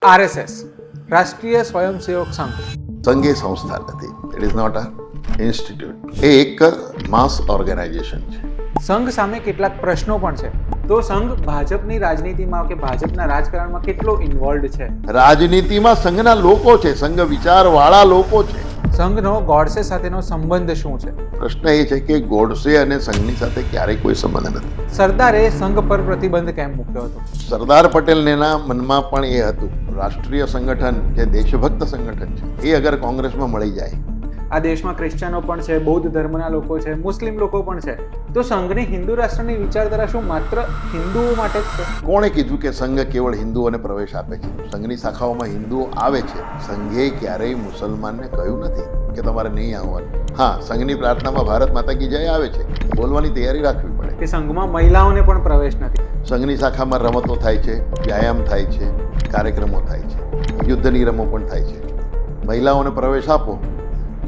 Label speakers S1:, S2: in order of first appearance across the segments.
S1: RSS રાષ્ટ્રીય સ્વયંસેવક સંઘ
S2: સંઘ એ સંસ્થા નથી. It is not a institute. એ એક માસ ઓર્ગેનાઇઝેશન છે.
S1: સંઘ સામે કેટલાક પ્રશ્નો પણ છે. તો સંઘ ભાજપની રાજનીતિમાં કે ભાજપના રાજકારણમાં કેટલો ઇન્વોલ્વડ છે?
S2: રાજનીતિમાં સંઘના લોકો છે, સંઘ વિચારવાળા લોકો છે.
S1: સંઘનો ગોડસે સાથેનો સંબંધ શું છે?
S2: પ્રશ્ન એ છે કે ગોડસે અને સંઘની સાથે ક્યારેય કોઈ સંબંધ નથી.
S1: સરદારે સંઘ પર પ્રતિબંધ કેમ મૂક્યો હતો?
S2: સરદાર પટેલના મનમાં પણ એ હતું, રાષ્ટ્રીય સંગઠન જે દેશભક્ત સંગઠન છે એ અગર કોંગ્રેસમાં મળી જાય.
S1: આ દેશમાં ક્રિશ્ચનો પણ છે, બૌદ્ધ ધર્મના લોકો છે, મુસ્લિમ લોકો પણ છે, તો સંઘની હિન્દુ રાષ્ટ્રની વિચારધારા શું માત્ર હિન્દુઓ માટે જ છે?
S2: કોણે કીધું કે સંઘ કેવળ હિન્દુઓને પ્રવેશ આપે છે? સંઘની શાખાઓમાં હિન્દુઓ આવે છે. સંઘે ક્યારેય મુસલમાનને કહ્યું નથી કે તમારે નહીં આવવાનું. હા, સંઘની પ્રાર્થનામાં ભારત માતા કી જય આવે છે, બોલવાની તૈયારી રાખવી પડે.
S1: કે સંઘમાં મહિલાઓને પણ પ્રવેશ નથી.
S2: સંઘની શાખામાં રમતો થાય છે, વ્યાયામ થાય છે, કાર્યક્રમો થાય છે, યુદ્ધની રમો પણ થાય છે. મહિલાઓને પ્રવેશ આપો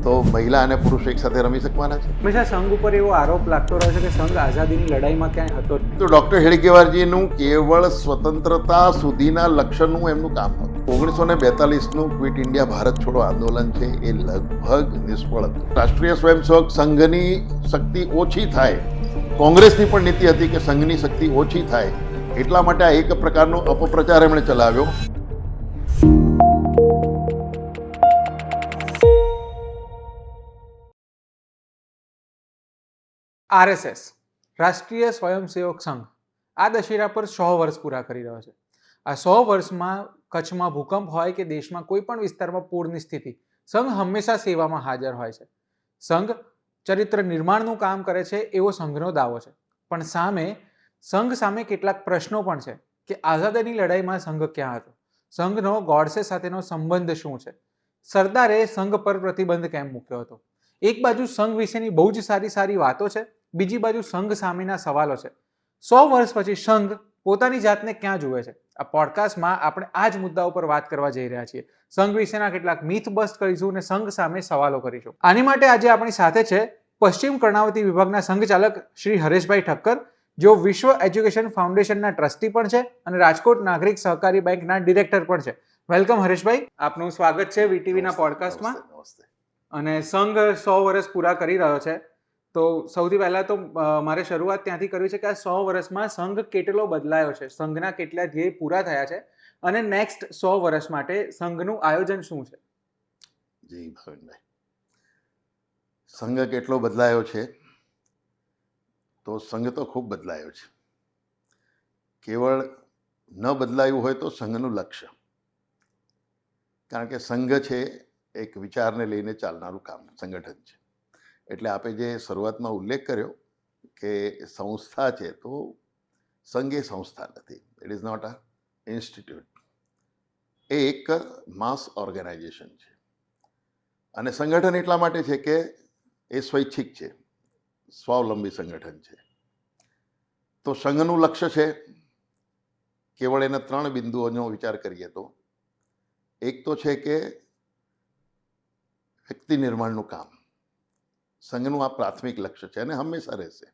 S2: તો મહિલા અને પુરુષ એક સાથે રમી શકવાના છે.
S1: હંમેશા સંઘ ઉપર એવો આરોપ લાગતો રહ્યો છે કે સંઘ આઝાદીની લડાઈમાં ક્યાંય હતો જ નહીં.
S2: તો ડૉક્ટર હેડગેવારજીનું કેવળ સ્વતંત્રતા સુધીના લક્ષ્યનું એમનું કામ હતું. 1942નું ક્વિટ ઇન્ડિયા ભારત છોડો આંદોલન છે એ લગભગ નિષ્ફળ હતું. રાષ્ટ્રીય સ્વયંસેવક સંઘની શક્તિ ઓછી થાય, કોંગ્રેસની પણ નીતિ હતી કે સંઘની શક્તિ ઓછી થાય, એટલા માટે આ એક પ્રકારનો અપપ્રચાર એમણે ચલાવ્યો.
S1: આરએસએસ રાષ્ટ્રીય સ્વયંસેવક સંઘ આ દશેરા પર 100 વર્ષ પૂરા કરી રહ્યો છે. આ 100 વર્ષમાં કચ્છમાં ભૂકંપ હોય કે દેશમાં કોઈ પણ વિસ્તારમાં પૂરની સ્થિતિ, સંઘ હંમેશા સેવામાં હાજર હોય છે. સંઘ ચરિત્ર નિર્માણનું કામ કરે છે એવો સંઘનો દાવો છે. પણ સંઘ સામે કેટલાક પ્રશ્નો પણ છે કે આઝાદીની લડાઈમાં સંઘ ક્યાં હતો? સંઘનો ગોડસે સાથેનો સંબંધ શું છે? સરદારે સંઘ પર પ્રતિબંધ કેમ મૂક્યો હતો? એક બાજુ સંઘ વિશેની બહુ જ સારી વાતો છે, બીજી બાજુ સંઘ સામેના સવાલો છે. 100 વર્ષ પછી સંઘ પોતાની જાતને ક્યાં જુએ છે? આ પોડકાસ્ટમાં આપણે આ જ મુદ્દા ઉપર વાત કરવા જઈ રહ્યા છીએ. સંઘ વિશેના કેટલાક મિથ બસ્ટ કરીશું અને સંઘ સામે સવાલો કરીશું. આની માટે આજે આપણી સાથે છે પશ્ચિમ કર્ણાવતી વિભાગના સંઘચાલક શ્રી હરેશભાઈ ઠક્કર, જેઓ વિશ્વ એજ્યુકેશન ફાઉન્ડેશનના ટ્રસ્ટી પણ છે અને રાજકોટ નાગરિક સહકારી બેંકના ડિરેક્ટર પણ છે. વેલકમ હરેશભાઈ, આપનું સ્વાગત છે વીટીવીના પોડકાસ્ટમાં. અને સંઘ 100 વર્ષ પૂરા કરી રહ્યો છે, તો સૌથી પહેલા તો મારે શરૂઆત ત્યાંથી કરવી છે કે આ 100 વર્ષમાં સંઘ કેટલો બદલાયો છે, સંઘના કેટલા ધ્યેય પૂરા થયા છે અને નેક્સ્ટ 100 વર્ષ માટે સંઘનું આયોજન શું છે?
S2: જી ભાવિનભાઈ, સંઘ કેટલો બદલાયો છે? તો સંઘ તો ખૂબ બદલાયો છે. કેવળ ન બદલાયું હોય તો સંઘનું લક્ષ્ય, કારણ કે સંઘ છે એક વિચારને લઈને ચાલનારું કામ સંગઠન છે. એટલે આપે જે શરૂઆતમાં ઉલ્લેખ કર્યો કે સંસ્થા છે, તો સંઘ એ સંસ્થા નથી. It is not a institute. એ એક માસ ઓર્ગેનાઇઝેશન છે. અને સંગઠન એટલા માટે છે કે એ સ્વૈચ્છિક છે, સ્વાવલંબી સંગઠન છે. તો સંઘનું લક્ષ્ય છે, કેવળ એના 3 બિંદુઓનો વિચાર કરીએ તો એક તો છે કે વ્યક્તિ નિર્માણનું કામ. સંઘનું આ પ્રાથમિક લક્ષ્ય છે અને હંમેશા રહેશે.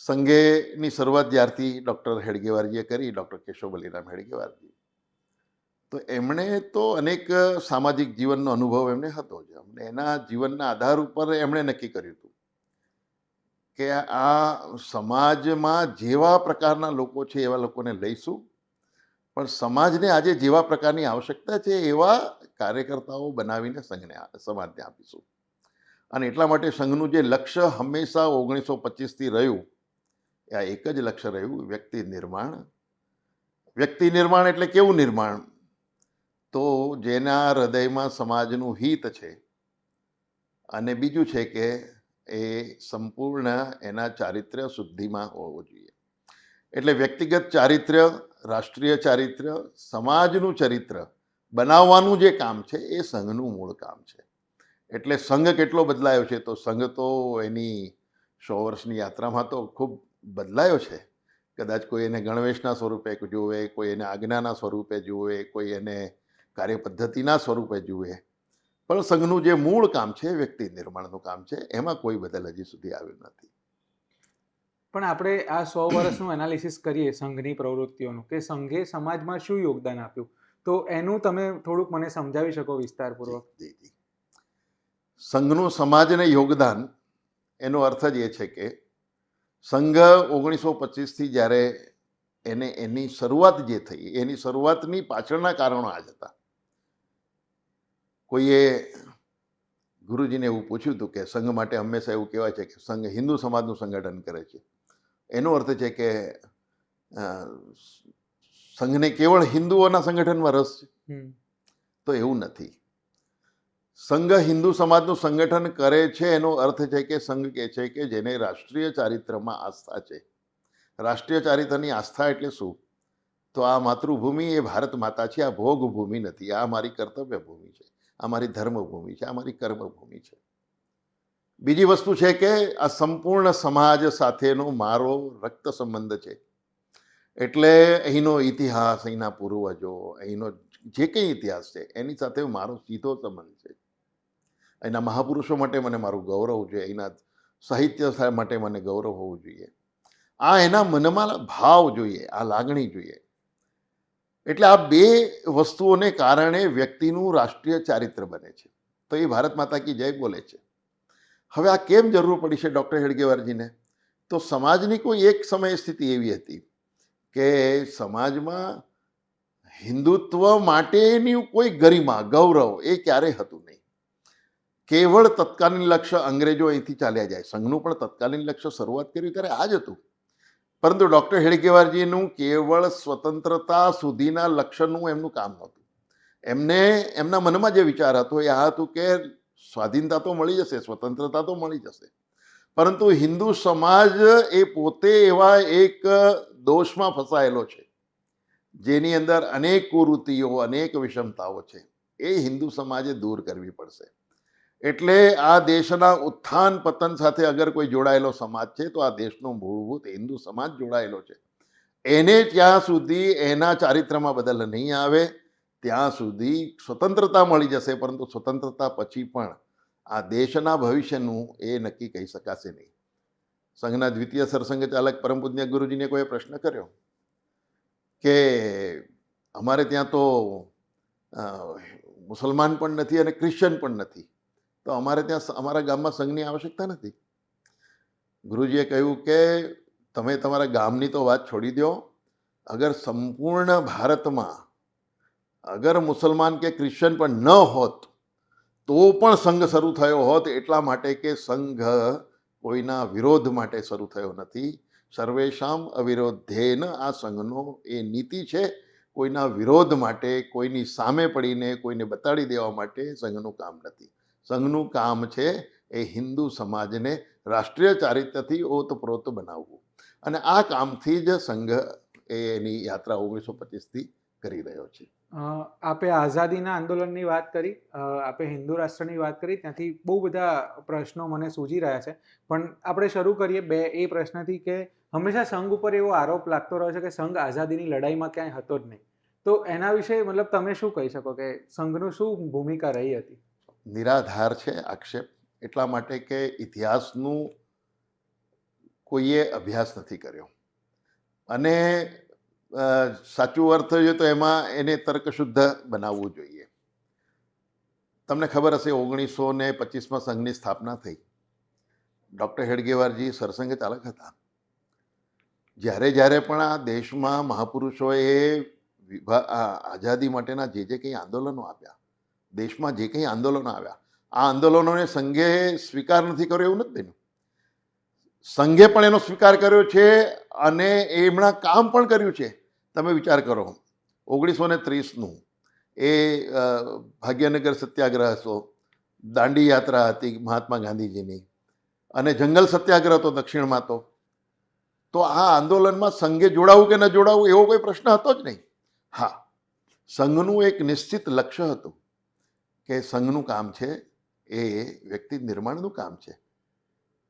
S2: સંઘેની શરૂઆત જ્યારથી ડૉક્ટર હેડગેવારજીએ કરી, ડૉક્ટર કેશવ બલિરામ હેડગેવારજી, તો એમણે તો અનેક સામાજિક જીવનનો અનુભવ એમને હતો જ. એના જીવનના આધાર ઉપર એમણે નક્કી કર્યું હતું કે આ સમાજમાં જેવા પ્રકારના લોકો છે એવા લોકોને લઈશું, પણ સમાજને આજે જેવા પ્રકારની આવશ્યકતા છે એવા કાર્યકર્તાઓ બનાવીને સમાજને આપીશું. અને એટલા માટે સંઘનું જે લક્ષ્ય હંમેશા 1925થી રહ્યું, આ એક જ લક્ષ્ય રહ્યું, વ્યક્તિ નિર્માણ. વ્યક્તિ નિર્માણ એટલે કેવું નિર્માણ? તો જેના હૃદયમાં સમાજનું હિત છે, અને બીજું છે કે એ સંપૂર્ણ એના ચારિત્ર્ય શુદ્ધિમાં હોવો જોઈએ. એટલે વ્યક્તિગત ચારિત્ર્ય, રાષ્ટ્રીય ચારિત્ર્ય, સમાજનું ચરિત્ર બનાવવાનું જે કામ છે એ સંઘનું મૂળ કામ છે. એટલે સંઘ કેટલો બદલાયો છે? તો સંઘ તો એની 100 વર્ષની યાત્રામાં તો ખૂબ બદલાયો છે. કદાચ કોઈ એને ગણવેશના સ્વરૂપે જુએ, કોઈ એને આજ્ઞાના સ્વરૂપે જુએ, કોઈ એને કાર્યપદ્ધતિના સ્વરૂપે જુએ, પણ સંઘનું જે મૂળ કામ છે, વ્યક્તિ નિર્માણનું કામ છે, એમાં કોઈ બદલ હજી સુધી આવ્યું નથી.
S1: પણ આપણે આ 100 વર્ષનું એનાલિસિસ કરીએ સંઘની પ્રવૃત્તિઓનું, કે સંઘે સમાજમાં શું યોગદાન આપ્યું, તો એનું તમે થોડુંક મને સમજાવી શકો વિસ્તારપૂર્વક?
S2: જી, જી. સંઘનું સમાજને યોગદાન એનો અર્થ જ એ છે કે સંઘ 1925થી જ્યારે એની શરૂઆત જે થઈ એની શરૂઆતની પાછળના કારણો આ જ હતા. કોઈએ ગુરુજીને એવું પૂછ્યું હતું કે સંઘ માટે હંમેશા એવું કહેવાય છે કે સંઘ હિન્દુ સમાજનું સંગઠન કરે છે. એનો અર્થ છે કે અ, સંઘને કેવળ હિન્દુઓના સંગઠનમાં રસ છે, તો એવું નથી. સંઘ હિન્દુ સમાજનું સંગઠન કરે છે એનો અર્થ છે કે સંઘ કહે છે કે જેને રાષ્ટ્રીય ચારિત્રમાં આસ્થા છે. રાષ્ટ્રીય ચારિત્રની આસ્થા એટલે શું? તો આ માતૃભૂમિ એ ભારત માતા છે, આ ભોગ ભૂમિ નથી, આ મારી કર્તવ્ય ભૂમિ છે, આ મારી ધર્મભૂમિ છે, આ મારી કર્મભૂમિ છે. બીજી વસ્તુ છે કે આ સંપૂર્ણ સમાજ સાથેનો મારો રક્ત સંબંધ છે. એટલે અહીંનો ઇતિહાસ, અહીંના પૂર્વજો, અહીંનો જે કંઈ ઇતિહાસ છે એની સાથે મારો સીધો સંબંધ છે. અહીંના મહાપુરુષો માટે મને મારું ગૌરવ છે, અહીંના સાહિત્ય માટે મને ગૌરવ હોવું જોઈએ. આ એના મનમાં ભાવ જોઈએ, આ લાગણી જોઈએ. એટલે આ બે વસ્તુઓને કારણે વ્યક્તિનું રાષ્ટ્રીય ચારિત્ર બને છે. તો એ ભારત માતા કી જય બોલે છે. હવે આ કેમ જરૂર પડી છે ડૉક્ટર હેડગેવારજીને? તો સમાજની કોઈ એક સમયે સ્થિતિ એવી હતી કે સમાજમાં હિન્દુત્વ માટેની કોઈ ગરિમા, ગૌરવ એ ક્યારેય હતું નહીં. કેવળ તત્કાલીન લક્ષ્ય અંગ્રેજો અહીંથી ચાલ્યા જાય. સંઘનું પણ તત્કાલીન લક્ષ્ય શરૂઆત કર્યું ત્યારે આ જ હતું. પરંતુ ડૉક્ટર હેડગેવારજીનું કેવળ સ્વતંત્રતા સુધીના લક્ષ્યનું એમનું કામ નહોતું. એમને એમના મનમાં જે વિચાર હતો એ આ હતું કે સ્વાધીનતા તો મળી જશે, સ્વતંત્રતા તો મળી જશે, પરંતુ હિન્દુ સમાજ એ પોતે એવા એક દોષમાં ફસાયેલો છે જેની અંદર અનેક કુરીતિઓ, અનેક વિષમતાઓ છે. એ હિન્દુ સમાજે દૂર કરવી પડશે. એટલે આ દેશના ઉત્થાન પતન સાથે અગર કોઈ જોડાયેલો સમાજ છે તો આ દેશનો મૂળભૂત હિન્દુ સમાજ જોડાયેલો છે. એને ત્યાં સુધી એના ચારિત્રમાં બદલ નહીં આવે ત્યાં સુધી સ્વતંત્રતા મળી જશે, પરંતુ સ્વતંત્રતા પછી પણ આ દેશના ભવિષ્યનું એ નક્કી કહી શકાશે નહીં. સંઘના દ્વિતીય સરસંઘ ચાલક પરમ પૂજ્ય ગુરુજીને કોઈ પ્રશ્ન કર્યો કે અમારે ત્યાં તો મુસલમાન પણ નથી અને ક્રિશ્ચન પણ નથી, તો અમારે ત્યાં અમારા ગામમાં સંઘની આવશ્યકતા નથી. ગુરુજીએ કહ્યું કે તમે તમારા ગામની તો વાત છોડી દો, અગર સંપૂર્ણ ભારતમાં અગર મુસલમાન કે ક્રિશ્ચન પણ ન હોત તો પણ સંઘ શરૂ થયો હોત, એટલા માટે કે સંઘ કોઈના વિરોધ માટે શરૂ થયો નથી. સર્વેશામ અવિરોધેન આ સંઘનો એ નીતિ છે. કોઈના વિરોધ માટે, કોઈની સામે પડીને કોઈને બતાડી દેવા માટે સંઘનું કામ નથી. સંઘનું કામ છે એ હિન્દુ સમાજને રાષ્ટ્રીય ચારિત્રથી ઓતપ્રોત બનાવવું, અને આ કામથી જ સંઘ એની યાત્રા 1925થી કરી રહ્યો છે.
S1: આપે આઝાદીના આંદોલનની વાત કરી, આપે હિન્દુ રાષ્ટ્રની વાત કરી, ત્યાંથી બહુ બધા પ્રશ્નો મને સૂજી રહ્યા છે. પણ આપણે શરૂ કરીએ એ પ્રશ્નથી કે હંમેશા સંઘ ઉપર એવો આરોપ લાગતો રહ્યો છે કે સંઘ આઝાદીની લડાઈમાં ક્યાંય હતો જ નહીં. તો એના વિશે મતલબ તમે શું કહી શકો કે સંઘનું શું ભૂમિકા રહી હતી?
S2: નિરાધાર છે આક્ષેપ, એટલા માટે કે ઇતિહાસનું કોઈએ અભ્યાસ નથી કર્યો, અને સાચું અર્થ જોઈએ તો એમાં એને તર્કશુદ્ધ બનાવવું જોઈએ. તમને ખબર હશે 1925માં સંઘની સ્થાપના થઈ. ડૉક્ટર હેડગેવારજી સરસંઘ ચાલક હતા. જ્યારે પણ આ દેશમાં મહાપુરુષોએ આઝાદી માટેના જે કંઈ આંદોલનો આપ્યા, દેશમાં જે કંઈ આંદોલનો આવ્યા, આ આંદોલનોને સંઘે સ્વીકાર નથી કર્યો એવું નથી બન્યું. સંઘે પણ એનો સ્વીકાર કર્યો છે અને એમના કામ પણ કર્યું છે. તમે વિચાર કરો, 1930નું એ ભાગ્યનગર સત્યાગ્રહ હતો, દાંડી યાત્રા હતી મહાત્મા ગાંધીજીની, અને જંગલ સત્યાગ્રહ હતો દક્ષિણમાં. તો આ આંદોલનમાં સંઘે જોડાવું કે ન જોડાવું એવો કોઈ પ્રશ્ન હતો જ નહીં. હા, સંઘનું એક નિશ્ચિત લક્ષ્ય હતું કે સંઘનું કામ છે એ વ્યક્તિ નિર્માણનું કામ છે,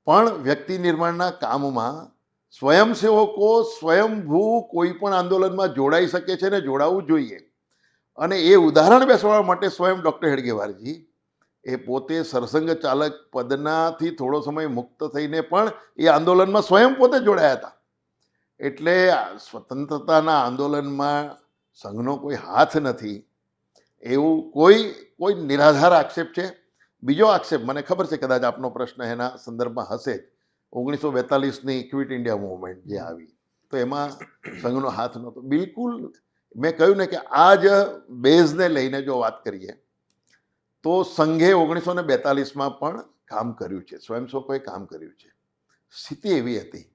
S2: પણ વ્યક્તિ નિર્માણના કામમાં સ્વયંસેવકો સ્વયંભૂ કોઈ પણ આંદોલનમાં જોડાઈ શકે છે ને જોડાવું જોઈએ. અને એ ઉદાહરણ બેસાડવા માટે સ્વયં ડૉક્ટર હેડગેવારજી એ પોતે સરસંઘ ચાલક પદનાથી થોડો સમય મુક્ત થઈને પણ એ આંદોલનમાં સ્વયં પોતે જોડાયા હતા. એટલે સ્વતંત્રતાના આંદોલનમાં સંઘનો કોઈ હાથ નથી, એવું કોઈ નિરાધાર આક્ષેપ છે. બીજો આક્ષેપ મને ખબર છે કદાચ આપનો પ્રશ્ન એના સંદર્ભમાં હશે જ. 1942ની ક્વિટ ઇન્ડિયા મૂવમેન્ટ જે આવી તો એમાં સંઘનો હાથ નહોતો. બિલકુલ મેં કહ્યું ને કે આ જ બેઝને લઈને જો વાત કરીએ તો સંઘે 1942માં પણ કામ કર્યું છે, સ્વયંસેવકોએ કામ કર્યું છે. સ્થિતિ એવી હતી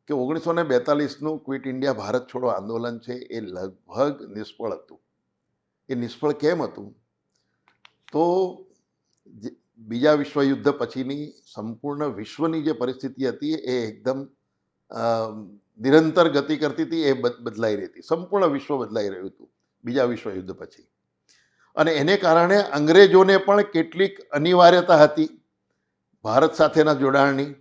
S2: કે 1942નું ક્વિટ ઇન્ડિયા ભારત છોડો આંદોલન છે એ લગભગ નિષ્ફળ હતું. એ નિષ્ફળ કેમ હતું? તો બીજા વિશ્વયુદ્ધ પછીની સંપૂર્ણ વિશ્વની જે પરિસ્થિતિ હતી એ એકદમ નિરંતર ગતિ કરતી હતી, એ બદલાઈ રહી હતી. સંપૂર્ણ વિશ્વ બદલાઈ રહ્યું હતું બીજા વિશ્વયુદ્ધ પછી. અને એને કારણે અંગ્રેજોને પણ કેટલીક અનિવાર્યતા હતી ભારત સાથેના જોડાણની.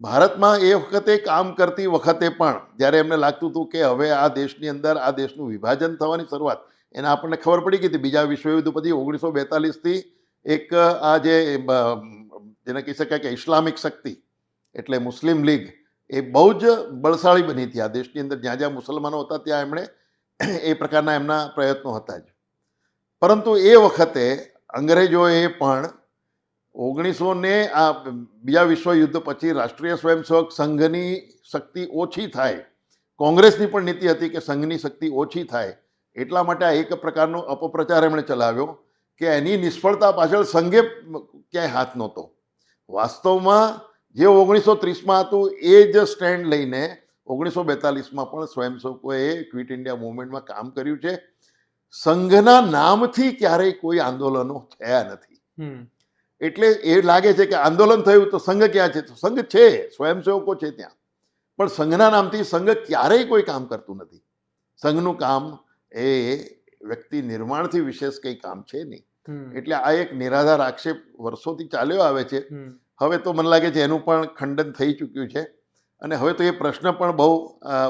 S2: ભારતમાં એ વખતે કામ કરતી વખતે પણ જ્યારે એમને લાગતું હતું કે હવે આ દેશની અંદર આ દેશનું વિભાજન થવાની શરૂઆત, એને આપણને ખબર પડી ગઈ હતી બીજા વિશ્વયુદ્ધ પછી 1942થી એક આ જેને કહી શકાય કે ઇસ્લામિક શક્તિ એટલે મુસ્લિમ લીગ એ બહુ જ બળશાળી બની હતી આ દેશની અંદર. જ્યાં જ્યાં મુસલમાનો હતા ત્યાં એમણે એ પ્રકારના એમના પ્રયત્નો હતા જ. પરંતુ એ વખતે અંગ્રેજોએ પણ 1900 બીજા વિશ્વયુદ્ધ પછી રાષ્ટ્રીય સ્વયંસેવક સંઘની શક્તિ ઓછી થાય, કોંગ્રેસની પણ નીતિ હતી કે સંઘની શક્તિ ઓછી થાય, એટલા માટે આ એક પ્રકારનો અપપ્રચાર એમણે ચલાવ્યો કે એની નિષ્ફળતા પાછળ સંઘે ક્યાંય હાથ નહોતો. વાસ્તવમાં જે 1930માં હતું એ જ સ્ટેન્ડ લઈને 1942માં પણ સ્વયંસેવકોએ ક્વિટ ઇન્ડિયા મૂવમેન્ટમાં કામ કર્યું છે. સંઘના નામથી ક્યારેય કોઈ આંદોલનો થયા નથી. એટલે એ લાગે છે કે આંદોલન થયું તો સંઘ ક્યાં છે? તો સંઘ છે, સ્વયંસેવકો છે ત્યાં, પણ સંઘના નામથી સંઘ ક્યારેય કોઈ કામ કરતું નથી. સંઘનું કામ એ વ્યક્તિ નિર્માણથી વિશેષ કંઈ કામ છે નહીં. એટલે આ એક નિરાધાર આક્ષેપ વર્ષોથી ચાલ્યો આવે છે. હવે તો મને લાગે છે એનું પણ ખંડન થઈ ચૂક્યું છે અને હવે તો એ પ્રશ્ન પણ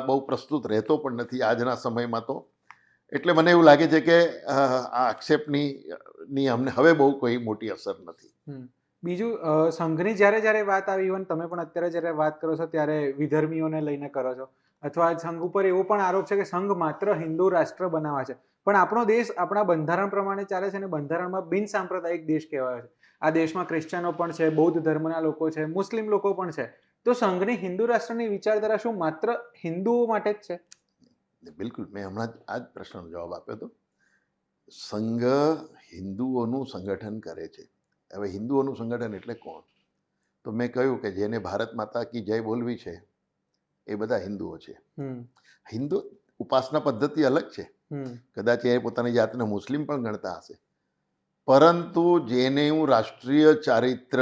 S2: બહુ પ્રસ્તુત રહેતો પણ નથી આજના સમયમાં તો. એટલે મને એવું લાગે છે કે આ આક્ષેપની અમને હવે બહુ કોઈ મોટી અસર નથી.
S1: બીજું, સંઘની જ્યારે વાત આવી, ઇવન તમે પણ અત્યારે જ્યારે વાત કરો છો ત્યારે વિધર્મીઓને લઈને કરો છો, અથવા સંઘ ઉપર એવો પણ આરોપ છે કે સંઘ માત્ર હિન્દુ રાષ્ટ્ર બનાવવા છે. પણ આપણો દેશ આપણા બંધારણ પ્રમાણે ચાલે છે અને બંધારણમાં બિન સાંપ્રદાયિક દેશ કહેવાયો છે. આ દેશમાં ક્રિશ્ચનો પણ છે, બૌદ્ધ ધર્મના લોકો છે, મુસ્લિમ લોકો પણ છે. તો સંઘની હિન્દુ રાષ્ટ્રની વિચારધારા શું માત્ર હિન્દુઓ માટે જ છે?
S2: બિલકુલ, મેં હમણાં જ આ જ પ્રશ્નનો જવાબ આપ્યો હતો. સંઘ હિન્દુઓનું સંગઠન કરે છે. હવે હિન્દુઓનું સંગઠન એટલે કોણ? તો મેં કહ્યું કે જેને ભારત માતા કી જય બોલવી છે એ બધા હિન્દુઓ છે. હિન્દુ ઉપાસના પદ્ધતિ અલગ છે, કદાચ એ પોતાની જાતને મુસ્લિમ પણ ગણતા હશે, પરંતુ જેનું રાષ્ટ્રીય ચારિત્ર,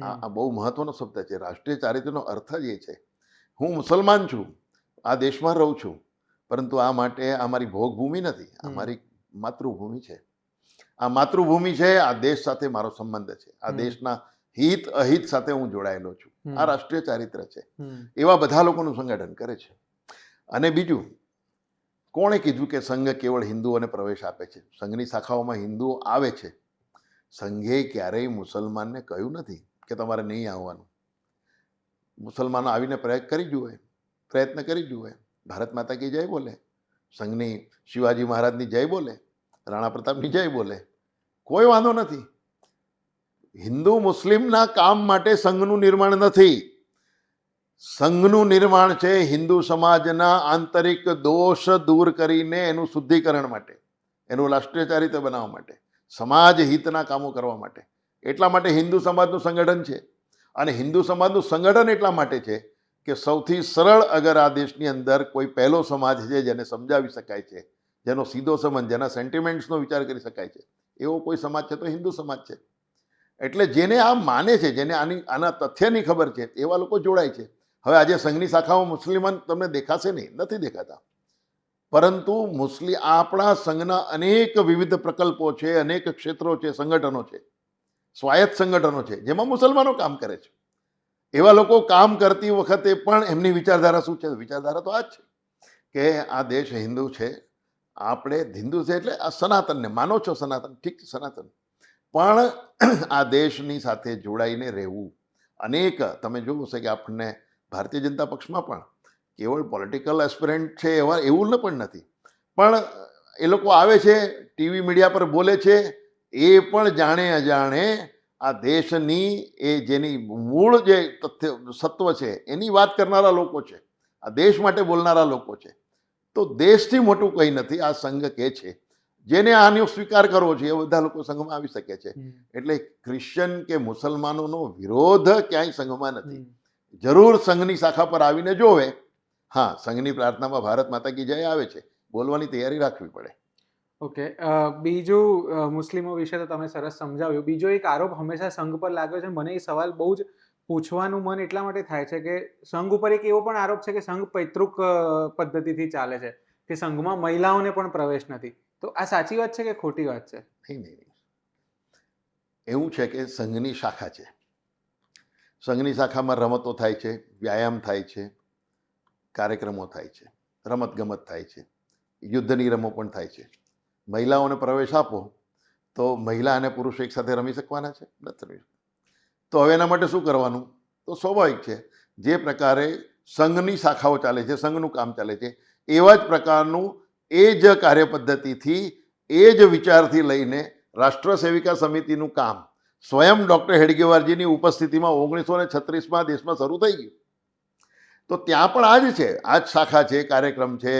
S2: આ બહુ મહત્વનો શબ્દ છે. રાષ્ટ્રીય ચારિત્રનો અર્થ જ એ છે હું મુસલમાન છું, આ દેશમાં રહું છું, પરંતુ આ માટે આ મારી ભોગભૂમિ નથી, આ મારી માતૃભૂમિ છે. આ માતૃભૂમિ છે, આ દેશ સાથે મારો સંબંધ છે, આ દેશના હિત અહિત સાથે હું જોડાયેલો છું. આ રાષ્ટ્રીય ચારિત્ર છે. એવા બધા લોકોનું સંગઠન કરે છે. અને બીજું, કોણે કીધું કે સંઘ કેવળ હિન્દુઓને પ્રવેશ આપે છે? સંઘની શાખાઓમાં હિન્દુઓ આવે છે. સંઘે ક્યારેય મુસલમાનને કહ્યું નથી કે તમારે નહીં આવવાનું. મુસલમાનો આવીને પ્રયત્ન કરી જુએ, ભારત માતા કી જય બોલે, સંઘની શિવાજી મહારાજની જય બોલે, રાણા પ્રતાપની જય બોલે, કોઈ વાંધો નથી. હિન્દુ મુસ્લિમના કામ માટે સંઘનું નિર્માણ નથી. સંઘનું નિર્માણ છે હિન્દુ સમાજના આંતરિક દોષ દૂર કરીને એનું શુદ્ધિકરણ માટે, એનું રાષ્ટ્રીય ચારિત્ર બનાવવા માટે, સમાજ હિતના કામો કરવા માટે. એટલા માટે હિન્દુ સમાજનું સંગઠન છે. અને હિન્દુ સમાજનું સંગઠન એટલા માટે છે કે સૌથી સરળ અગર આ દેશની અંદર કોઈ પહેલો સમાજ છે જેને સમજાવી શકાય છે, જેનો સીધો સંબંધ, જેના સેન્ટિમેન્ટ્સનો વિચાર કરી શકાય છે, એવો કોઈ સમાજ છે તો હિન્દુ સમાજ છે. એટલે જેને આ માને છે, જેને આના તથ્યની ખબર છે, એવા લોકો જોડાય છે. હવે આજે સંઘની શાખાઓ મુસ્લિમાન તમને દેખાશે નહીં, નથી દેખાતા, પરંતુ આપણા સંઘના અનેક વિવિધ પ્રકલ્પો છે, અનેક ક્ષેત્રો છે, સંગઠનો છે, સ્વાયત્ત સંગઠનો છે જેમાં મુસલમાનો કામ કરે છે. એવા લોકો કામ કરતી વખતે પણ એમની વિચારધારા શું છે? વિચારધારા તો આ જ છે કે આ દેશ હિન્દુ છે, આપણે હિન્દુ છે એટલે આ સનાતનને માનો છો, સનાતન ઠીક છે, સનાતન, પણ આ દેશની સાથે જોડાઈને રહેવું. અનેક તમે જોયું હશે કે આપણને ભારતીય જનતા પક્ષમાં પણ કેવળ પોલિટિકલ એસ્પિરન્ટ છે એવું પણ નથી, પણ એ લોકો આવે છે, ટીવી મીડિયા પર બોલે છે, એ પણ જાણે અજાણે આ દેશની એ જેની મૂળ જે તથ્ય સત્વ છે એની વાત કરનારા લોકો છે, આ દેશ માટે બોલનારા લોકો છે. તો દેશથી મોટું કંઈ નથી આ સંઘ કે છે. જેને આનો સ્વીકાર કરવો છે એ બધા લોકો સંઘમાં આવી શકે છે. એટલે ક્રિશ્ચન કે મુસલમાનોનો વિરોધ ક્યાંય સંઘમાં નથી. જરૂર સંઘની શાખા પર આવીને જોવે. હા, સંઘની પ્રાર્થનામાં ભારત માતા કી જય આવે છે, બોલવાની તૈયારી રાખવી પડે.
S1: ઓકે, બીજું મુસ્લિમો વિશે તો તમે સરસ સમજાવ્યું. બીજો એક આરોપ હંમેશા સંઘ પર લાગ્યો છે. મને એ સવાલ બહુ જ પૂછવાનું મન એટલા માટે થાય છે કે સંઘ ઉપર એક એવો પણ આરોપ છે કે સંઘ પૈતૃક પદ્ધતિથી ચાલે છે, કે સંઘમાં મહિલાઓને પણ પ્રવેશ નથી. તો આ સાચી વાત છે કે ખોટી વાત છે?
S2: નહીં. એવું છે કે સંઘની શાખા છે. સંઘની શાખામાં રમતો થાય છે, વ્યાયામ થાય છે, કાર્યક્રમો થાય છે, રમતગમત થાય છે, યુદ્ધની રમો પણ થાય છે. મહિલાઓને પ્રવેશ આપો તો મહિલા અને પુરુષ એક સાથે રમી શકવાના છે? નથી રમી. તો હવે એના માટે શું કરવાનું? તો સ્વાભાવિક છે, જે પ્રકારે સંઘની શાખાઓ ચાલે છે, સંઘનું કામ ચાલે છે, એવા જ પ્રકારનું એ જ કાર્યપદ્ધતિથી એ જ વિચારથી લઈને રાષ્ટ્ર સેવિકા સમિતિનું કામ સ્વયં ડૉક્ટર હેડગેવારજીની ઉપસ્થિતિમાં 1936માં દેશમાં શરૂ થઈ ગયું. તો ત્યાં પણ આ જ છે, આ જ શાખા છે, કાર્યક્રમ છે,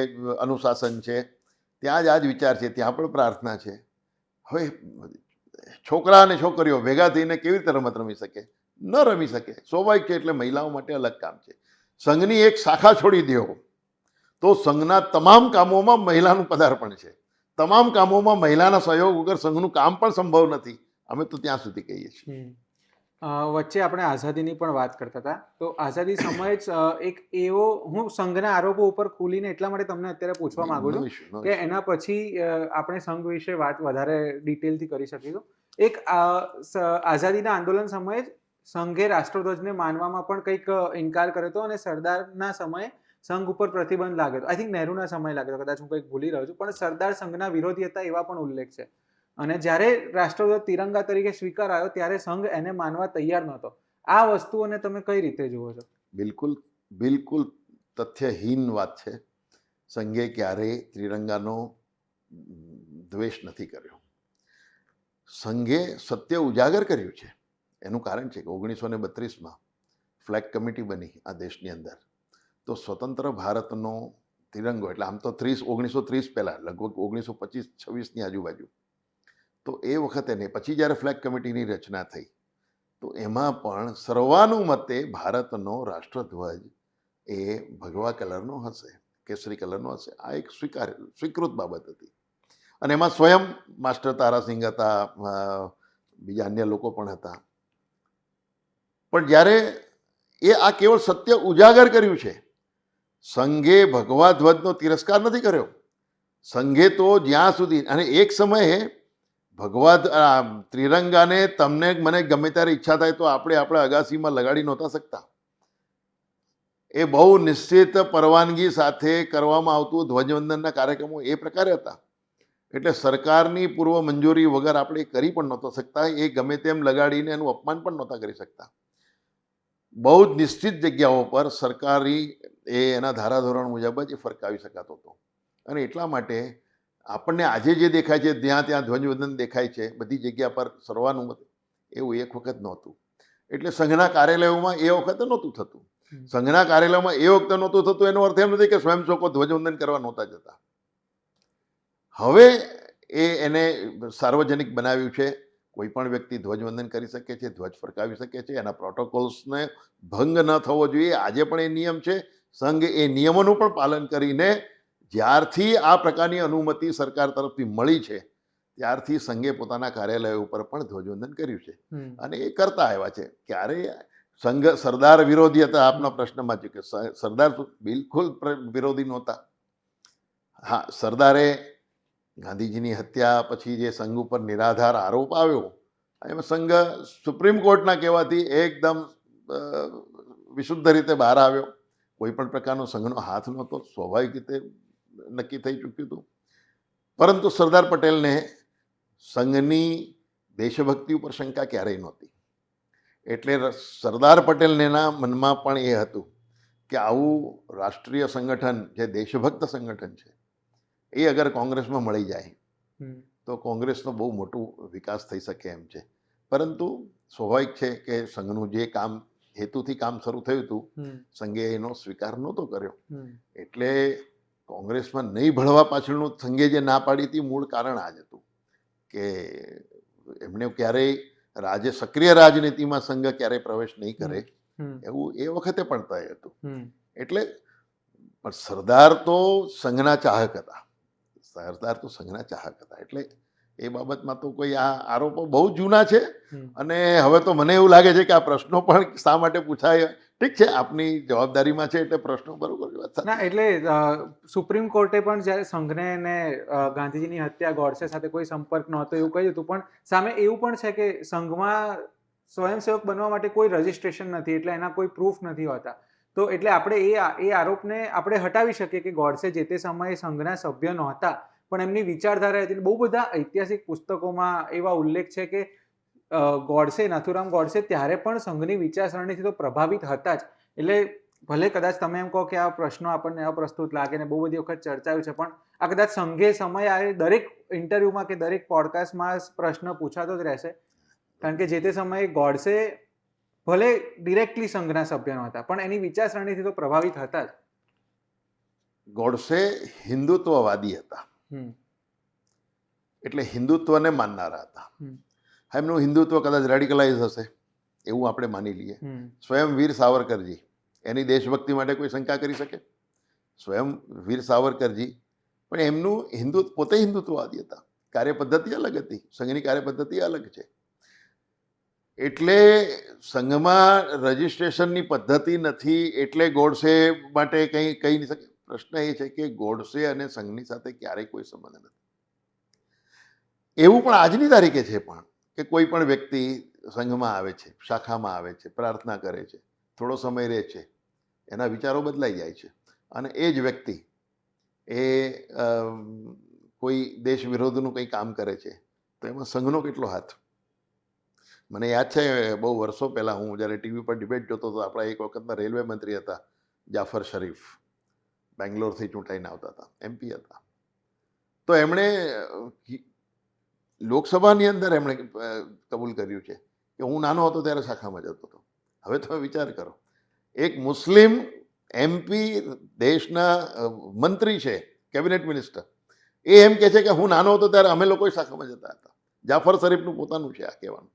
S2: અનુશાસન છે, ત્યાં જ આ જ વિચાર છે, ત્યાં પણ પ્રાર્થના છે. હવે છોકરા અને છોકરીઓ ભેગા થઈને કેવી રીતે રમત રમી શકે? ન રમી શકે. સ્વાભાવિક છે. એટલે મહિલાઓ માટે અલગ કામ છે. સંઘની એક શાખા છોડી દો તો સંઘના તમામ કામોમાં મહિલાનું પદાર્પણ છે. તમામ કામોમાં મહિલાના સહયોગ વગર સંઘનું કામ પણ સંભવ નથી. અમે તો ત્યાં સુધી કહીએ છીએ.
S1: વચ્ચે આપણે આઝાદીની પણ વાત કરતા હતા. તો આઝાદી સમયે જ એક એવો, હું સંઘના આરોપો ઉપર ખુલીને એટલા માટે તમને અત્યારે પૂછવા માંગુ છું કે એના પછી આપણે સંઘ વિશે વાત વધારે ડિટેલથી કરી શકીશું. એક આઝાદીના આંદોલન સમયે જ સંઘે રાષ્ટ્રધ્વજને માનવામાં પણ કંઈક ઇનકાર કર્યો હતો, અને સરદારના સમયે સંઘ ઉપર પ્રતિબંધ લાગ્યો હતો. આઈ થિંક નહેરુના સમય લાગ્યો હતો, કદાચ હું કંઈક ભૂલી રહ્યો છું, પણ સરદાર સંઘના વિરોધી હતા એવા પણ ઉલ્લેખ છે. અને જ્યારે રાષ્ટ્રધ્વજ તિરંગા તરીકે સ્વીકારાયો ત્યારે સંઘ એને માનવા તૈયાર નહોતો. આ વસ્તુઓને તમે કઈ રીતે જુઓ છો?
S2: બિલકુલ તથ્યહીન વાત છે. સંઘે ક્યારેય ત્રિરંગાનો દ્વેષ નથી કર્યો. સંઘે સત્ય ઉજાગર કર્યું છે. એનું કારણ છે કે 1932માં ફ્લેગ કમિટી બની આ દેશની અંદર. તો સ્વતંત્ર ભારતનો તિરંગો, એટલે આમ તો 1930 પહેલાં, લગભગ 1925-26ની આજુબાજુ, તો એ વખતે ને પછી જ્યારે ફ્લેગ કમિટીની રચના થઈ તો એમાં પણ સર્વાનુમતે ભારતનો રાષ્ટ્રધ્વજ એ ભગવા કલરનો હશે, કેસરી કલરનો હશે. આ એક સ્વીકૃત બાબત હતી. અને એમાં સ્વયં માસ્ટર તારાસિંહ હતા, બીજા અન્ય લોકો પણ હતા. પણ જ્યારે એ આ કેવળ સત્ય ઉજાગર કર્યું છે. સંઘે ભગવા ધ્વજનો તિરસ્કાર નથી કર્યો. સંઘે તો જ્યાં સુધી, અને એક સમયે ભગવા ત્રિરંગાને તમને મને ગમે ત્યારે ઈચ્છા થાય તો આપણે આપણા અગાસીમાં લગાડી નહોતા શકતા. એ બહુ નિશ્ચિત પરવાનગી સાથે કરવામાં આવતું ધ્વજવંદનના કાર્યક્રમો એ પ્રકારે હતા. એટલે સરકારની પૂર્વ મંજૂરી વગર આપણે કરી પણ નહોતા શકતા. એ ગમે તેમ લગાડીને એનું અપમાન પણ નહોતા કરી શકતા. બહુ જ નિશ્ચિત જગ્યાઓ પર સરકારી એના ધારાધોરણ મુજબ જ એ ફરકાવી શકાતો હતો. અને એટલા માટે આપણને આજે જે દેખાય છે, ત્યાં ધ્વજવંદન દેખાય છે બધી જગ્યા પર સર્વાનુમતે, એવું એક વખત નહોતું. એટલે સંઘના કાર્યાલયોમાં એ વખતે નહોતું થતું. સંઘના કાર્યાલયમાં એ વખતે નહોતું થતું એનો અર્થ એમ નથી કે સ્વયંસેવકો ધ્વજવંદન કરવા નહોતા જતા. હવે એને સાર્વજનિક બનાવ્યું છે. કોઈ પણ વ્યક્તિ ધ્વજવંદન કરી શકે છે, ધ્વજ ફરકાવી શકે છે. એના પ્રોટોકોલ્સને ભંગ ન થવો જોઈએ, આજે પણ એ નિયમ છે. સંઘ એ નિયમોનું પણ પાલન કરીને જ્યારથી આ પ્રકારની અનુમતિ સરકાર તરફથી મળી છે ત્યારથી સંઘે પોતાના કાર્યાલય ઉપર પણ ધ્વજવંદન કર્યું છે અને એ કરતા આવ્યા છે. ક્યારે સંઘ સરદાર વિરોધી હતા? આપનો પ્રશ્નમાં છે કે સરદાર બિલકુલ વિરોધી નહોતા. હા, સરદારે ગાંધીજીની હત્યા પછી જે સંઘ ઉપર નિરાધાર આરોપ આવ્યો, એમાં સંઘ સુપ્રીમ કોર્ટના કહેવાથી એકદમ વિશુદ્ધ રીતે બહાર આવ્યો. કોઈ પણ પ્રકારનો સંઘનો હાથ નહોતો, સ્વાભાવિક રીતે નક્કી થઈ ચૂક્યું હતું. પરંતુ સરદાર પટેલને સંઘની દેશભક્તિ ઉપર શંકા ક્યારેય નહોતી. એટલે સરદાર પટેલના મનમાં પણ એ હતું કે આવું રાષ્ટ્રીય સંગઠન જે દેશભક્ત સંગઠન છે એ અગર કોંગ્રેસમાં મળી જાય
S1: હમ.
S2: તો કોંગ્રેસનો બહુ મોટું વિકાસ થઈ શકે એમ છે. પરંતુ સ્વાભાવિક છે કે સંઘનું જે કામ હેતુથી કામ શરૂ થયું હતું,
S1: હમ.
S2: સંઘે એનો સ્વીકાર નહોતો કર્યો.
S1: હમ.
S2: એટલે કોંગ્રેસમાં નહીં ભળવા પાછળનું સંઘે જે ના પાડી હતી મૂળ કારણ આ જ હતું કે એમણે ક્યારેય સક્રિય રાજનીતિમાં સંઘ ક્યારેય પ્રવેશ નહીં કરે
S1: હમ.
S2: એવું એ વખતે પણ તય હતું.
S1: હમ.
S2: એટલે પણ સરદાર તો સંઘના ચાહક હતા. સરદાર તો સંઘના ચાહક હતા. એટલે એ બાબતમાં તો કોઈ આ આરોપો બહુ જૂના છે.
S1: હમ.
S2: અને હવે તો મને એવું લાગે છે કે આ પ્રશ્નો પણ શા માટે પૂછાય, ઠીક છે આપની જવાબદારીમાં છે એટલે પ્રશ્નો બરોબર વાત સાચી.
S1: ના એટલે સુપ્રીમ કોર્ટે પણ જ્યારે સંઘને ને ગાંધીજીની હત્યા ગોડસે સાથે કોઈ સંપર્ક નહોતો એવું કહ્યું હતું, પણ સામે એવું પણ છે કે સંઘમાં સ્વયંસેવક બનવા માટે કોઈ રજિસ્ટ્રેશન નથી, એટલે એના કોઈ પ્રૂફ નથી હોતા. તો એટલે આપણે એ આરોપને આપણે હટાવી શકીએ કે ગોડસે જે તે સમયે સંઘના સભ્ય નહોતા, પણ એમની વિચારધારા હતી. બહુ બધા ઐતિહાસિક પુસ્તકોમાં એવા ઉલ્લેખ છે કે ગોડસે, નાથુરામ ગોડસે ત્યારે પણ સંઘની વિચારસરણીથી તો પ્રભાવિત હતા જ. એટલે ભલે કદાચ તમે એમ કહો કે આ પ્રશ્નો આપણને અપ્રસ્તુત લાગે ને બહુ બધી વખત ચર્ચાયું છે, પણ આ કદાચ સંઘે સમય આવે દરેક ઇન્ટરવ્યુમાં કે દરેક પોડકાસ્ટમાં પ્રશ્ન પૂછાતો જ રહેશે. કારણ કે જે તે સમયે ગોડસે ભલે ડિરેક્ટલી સંઘના સભ્ય નહોતા, પણ એની વિચારસરણીથી તો પ્રભાવિત હતા જ.
S2: ગોડસે હિન્દુત્વવાદી હતા. એટલે હિન્દુત્વને માનનારા હતા. એમનું હિન્દુત્વ કદાચ રેડિકલાઇઝ હશે એવું આપણે માની લઈએ. સ્વયં વીર સાવરકરજી, એની દેશભક્તિ માટે કોઈ શંકા કરી શકે? સ્વયં વીર સાવરકરજી પણ એમનું પોતે હિન્દુત્વવાદી હતા. કાર્યપદ્ધતિ અલગ હતી, સંઘની કાર્યપદ્ધતિ અલગ છે. એટલે સંઘમાં રજિસ્ટ્રેશનની પદ્ધતિ નથી એટલે ગોડસે માટે કંઈ કહી નહીં શકે. પ્રશ્ન એ છે કે ગોડસે અને સંઘની સાથે ક્યારેય કોઈ સંબંધ નથી. એવું પણ આજની તારીખે છે પણ કે કોઈ પણ વ્યક્તિ સંઘમાં આવે છે, શાખામાં આવે છે, પ્રાર્થના કરે છે, થોડો સમય રહે છે, એના વિચારો બદલાઈ જાય છે, અને એ જ વ્યક્તિ એ કોઈ દેશ વિરોધનું કંઈ કામ કરે છે તો એમાં સંઘનો કેટલો હાથ? મને યાદ છે બહુ વર્ષો પહેલાં હું જ્યારે ટીવી પર ડિબેટ જોતો હતો, આપણા એક વખતના રેલવે મંત્રી હતા જાફર શરીફ, બેંગ્લોરથી ચૂંટાઈને આવતા હતા, MP હતા. તો એમણે લોકસભાની અંદર એમણે કબૂલ કર્યું છે કે હું નાનો હતો ત્યારે શાખામાં જતો હતો. હવે તમે વિચાર કરો, એક મુસ્લિમ MP દેશના મંત્રી છે, કેબિનેટ મિનિસ્ટર, એ એમ કહે છે કે હું નાનો હતો ત્યારે અમે લોકો શાખામાં જતા હતા. જાફર શરીફનું પોતાનું છે આ કહેવાનું.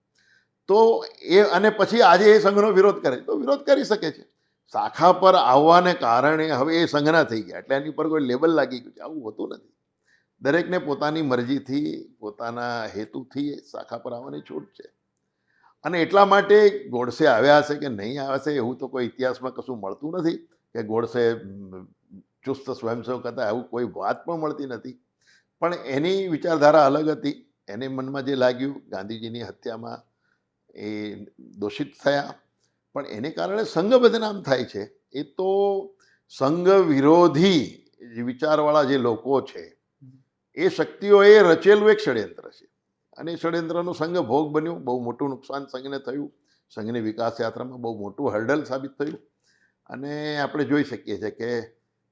S2: તો અને પછી આજે એ સંઘનો વિરોધ કરે તો વિરોધ કરી શકે છે. શાખા પર આવવાને કારણે હવે એ સંઘના થઈ ગયા એટલે એની પર કોઈ લેબલ લાગી ગયું છે, આવું હોતું નથી. દરેકને પોતાની મરજીથી, પોતાના હેતુથી શાખા પર આવવાની છૂટ છે. અને એટલા માટે ગોડસે આવ્યા હશે કે નહીં આવ્યા હશે એવું તો કોઈ ઇતિહાસમાં કશું મળતું નથી કે ગોડસે ચુસ્ત સ્વયંસેવક હતા, એવું કોઈ વાત પણ મળતી નથી. પણ એની વિચારધારા અલગ હતી. એને મનમાં જે લાગ્યું, ગાંધીજીની હત્યામાં એ દોષિત થયા, પણ એને કારણે સંઘ બદનામ થાય છે. એ તો સંઘ વિરોધી વિચારવાળા જે લોકો છે એ શક્તિઓએ રચેલું એક ષડયંત્ર છે, અને એ ષડયંત્રનું સંઘ ભોગ બન્યું. બહુ મોટું નુકસાન સંઘને થયું, સંઘની વિકાસ યાત્રામાં બહુ મોટું હર્ડલ સાબિત થયું. અને આપણે જોઈ શકીએ છીએ કે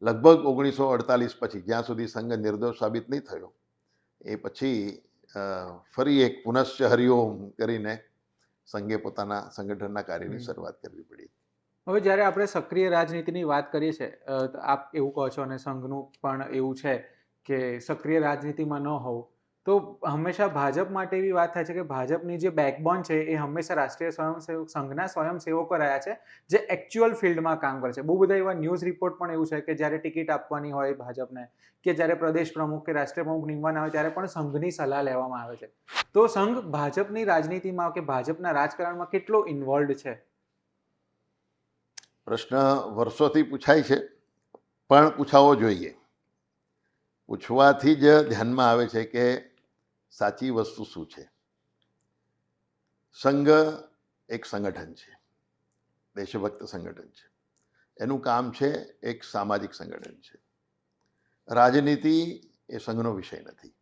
S2: લગભગ 1948 પછી, જ્યાં સુધી સંઘ નિર્દોષ સાબિત નહીં થયો, એ પછી ફરી એક પુનશ્ચ હરિઓમ કરીને સંઘે પોતાના સંગઠનના કાર્યની શરૂઆત કરવી પડી.
S1: હવે જ્યારે આપણે સક્રિય રાજનીતિની વાત કરીએ છીએ, આપ એવું કહો છો અને સંઘનું પણ એવું છે કે સક્રિય રાજનીતિમાં ન હોવું, તો હંમેશા ભાજપ માટે એવી વાત થાય છે કે ભાજપની જે બેકબોન છે એ હંમેશા રાષ્ટ્રીય સ્વયંસેવક સંઘના સ્વયંસેવકો રહ્યા છે જે એકચ્યુઅલ ફિલ્ડમાં કામ કરે છે. બહુ બધા એવા ન્યૂઝ રિપોર્ટ પણ એવું છે કે જ્યારે ટિકિટ આપવાની હોય ભાજપને, કે જ્યારે પ્રદેશ પ્રમુખ કે રાષ્ટ્રીય પ્રમુખ નિમવાના હોય ત્યારે પણ સંઘની સલાહ લેવામાં આવે છે. તો સંઘ ભાજપની રાજનીતિમાં કે ભાજપના રાજકારણમાં કેટલો ઇન્વોલ્વ છે?
S2: પ્રશ્ન વર્ષોથી પૂછાય છે, પણ પૂછાવો જોઈએ. પૂછવાથી જ ધ્યાનમાં આવે છે કે સાચી વસ્તુ શું છે. સંઘ એક સંગઠન છે, દેશભક્ત સંગઠન છે. એનું કામ છે એક સામાજિક સંગઠન છે. રાજનીતિ એ સંઘનો વિષય નથી.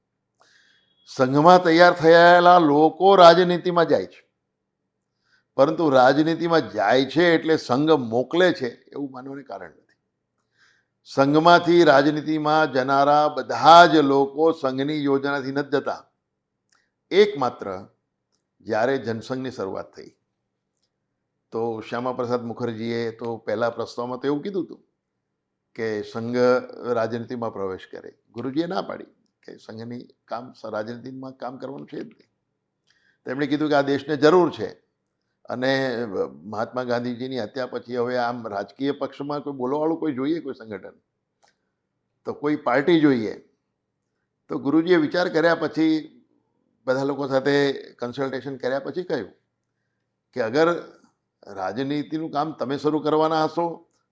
S2: સંઘમાં તૈયાર થયેલા લોકો રાજનીતિમાં જાય છે, પરંતુ રાજનીતિમાં જાય છે એટલે સંઘ મોકલે છે એવું માનવાનું કારણ નથી. સંઘમાંથી રાજનીતિમાં જનારા બધા જ લોકો સંઘની યોજનાથી નથી જતા. એકમાત્ર જ્યારે જનસંઘની શરૂઆત થઈ તો શ્યામાપ્રસાદ મુખર્જીએ તો પહેલા પ્રસ્તાવમાં તો એવું કીધું હતું કે સંઘ રાજનીતિમાં પ્રવેશ કરે. ગુરુજીએ ના પાડી કે સંઘની રાજનીતિમાં કામ કરવાનું છે જ નહીં. તેમણે કીધું કે આ દેશને જરૂર છે અને મહાત્મા ગાંધીજીની હત્યા પછી હવે આમ રાજકીય પક્ષમાં કોઈ બોલવાવાળું કોઈ જોઈએ, કોઈ સંગઠન તો કોઈ પાર્ટી જોઈએ. તો ગુરુજીએ વિચાર કર્યા પછી બધા લોકો સાથે કન્સલ્ટેશન કર્યા પછી કહ્યું કે અગર રાજનીતિનું કામ તમે શરૂ કરવાના હશો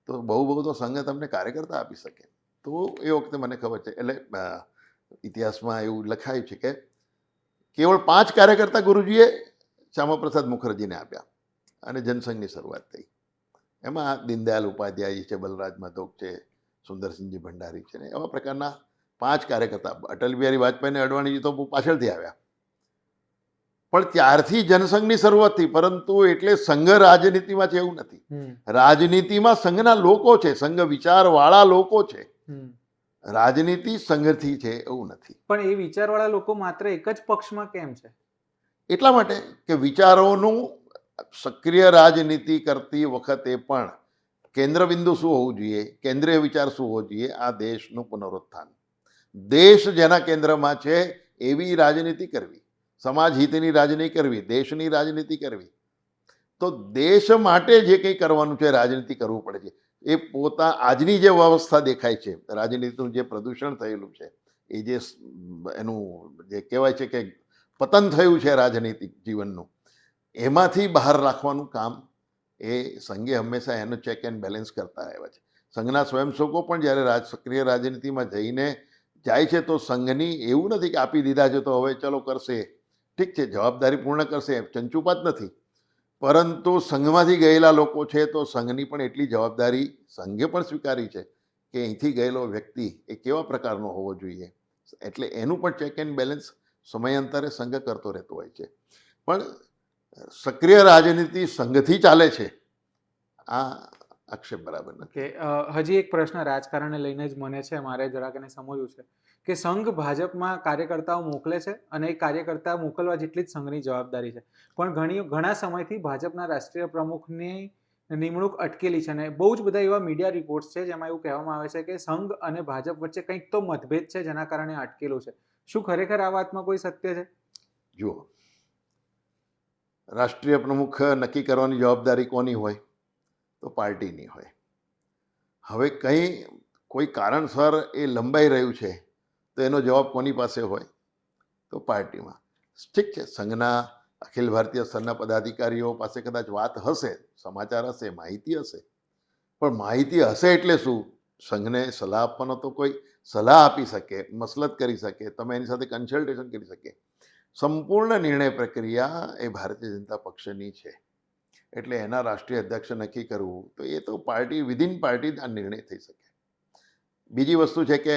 S2: તો બહુ તો સંઘ તમને કાર્યકર્તા આપી શકે. તો એ વખતે મને ખબર છે, એટલે ઇતિહાસમાં એવું લખાયું છે કે કેવળ 5 કાર્યકર્તા ગુરુજીએ શ્યામાપ્રસાદ મુખર્જીને આપ્યા અને જનસંઘની શરૂઆત થઈ. એમાં દીનદયાલ ઉપાધ્યાય છે, બલરાજ માધોક છે, સુંદરસિંહજી ભંડારી છે ને એવા પ્રકારના 5 કાર્યકર્તા. અટલ બિહારી વાજપેયી અને અડવાણીજી તો બહુ પાછળથી આવ્યા. પણ ત્યારથી જનસંઘની શરૂઆત થઈ. પરંતુ એટલે સંઘ રાજનીતિમાં છે એવું નથી. રાજનીતિમાં સંઘના લોકો છે, સંઘ વિચારવાળા લોકો છે. રાજનીતિ સંઘથી છે એવું નથી.
S1: પણ એ વિચારવાળા લોકો માત્ર એક જ પક્ષમાં કેમ છે?
S2: એટલા માટે કે વિચારોનું સક્રિય રાજનીતિ કરતી વખતે પણ કેન્દ્ર બિંદુ શું હોવું જોઈએ, કેન્દ્રીય વિચાર શું હોવો જોઈએ? આ દેશનું પુનરુત્થાન, દેશ જેના કેન્દ્રમાં છે એવી રાજનીતિ કરવી, સમાજ હિતની રાજનીતિ કરવી, દેશની રાજનીતિ કરવી. તો દેશ માટે જે કંઈ કરવાનું છે રાજનીતિ કરવું પડે છે. એ આજની જે વ્યવસ્થા દેખાય છે, રાજનીતિનું જે પ્રદૂષણ થયેલું છે, એ જે એનું જે કહેવાય છે કે પતન થયું છે રાજનીતિક જીવનનું, એમાંથી બહાર રાખવાનું કામ એ સંઘે હંમેશા એનું ચેક એન્ડ બેલેન્સ કરતા આવ્યા છે. સંઘના સ્વયંસેવકો પણ જ્યારે સક્રિય રાજનીતિમાં જઈને જાય છે તો સંઘની એવું નથી કે આપી દીધા છે તો હવે ચલો કરશે, ઠીક છે, જવાબદારી પૂર્ણ કરશે, ચંચુપાત નથી. પરંતુ સંઘમાંથી ગયેલા લોકો છે તો સંઘની પણ એટલી જવાબદારી સંઘે પણ સ્વીકારી છે કે અહીંથી ગયેલો વ્યક્તિ એ કેવા પ્રકારનો હોવો જોઈએ. એટલે એનું પણ ચેક એન્ડ બેલેન્સ સમયાંતરે સંઘ કરતો રહેતો હોય છે. પણ સક્રિય રાજનીતિ સંઘથી ચાલે છે, આ આક્ષેપ બરાબર નથી.
S1: હજી એક પ્રશ્ન રાજકારણને લઈને જ મને છે, મારે જરાક એને સમજવું છે કે સંઘ ભાજપમાં કાર્યકર્તાઓ મોકલે છે અને એ કાર્યકર્તા મોકલવા જેટલી જ સંઘની જવાબદારી છે. પણ ઘણા સમયથી ભાજપના રાષ્ટ્રીય પ્રમુખની નિમણૂક અટકેલી છે અને બહુ જ બધા એવા મીડિયા રિપોર્ટ્સ છે જેમાં એવું કહેવામાં આવે છે કે સંઘ અને ભાજપ વચ્ચે કંઈક તો મતભેદ છે જેના કારણે અટકેલું છે. શું ખરેખર આ વાતમાં કોઈ સત્ય છે?
S2: જુઓ, રાષ્ટ્રીય પ્રમુખ નક્કી કરવાની જવાબદારી કોની હોય? તો પાર્ટીની હોય. હવે કોઈ કારણસર એ લંબાઈ રહ્યું છે તો એનો જવાબ કોની પાસે હોય? તો પાર્ટીમાં. ઠીક છે, સંઘના અખિલ ભારતીય સ્તરના પદાધિકારીઓ પાસે કદાચ વાત હશે, સમાચાર હશે, માહિતી હશે. પણ માહિતી હશે એટલે શું? સંઘને સલાહ આપવાનો તો કોઈ સલાહ આપી શકે, મસલત કરી શકે, તમે એની સાથે કન્સલ્ટેશન કરી શકે. સંપૂર્ણ નિર્ણય પ્રક્રિયા એ ભારતીય જનતા પક્ષની છે. એટલે એના રાષ્ટ્રીય અધ્યક્ષ નક્કી કરવું તો એ તો પાર્ટી વિધિન પાર્ટી જ આ નિર્ણય થઈ શકે. બીજી વસ્તુ છે કે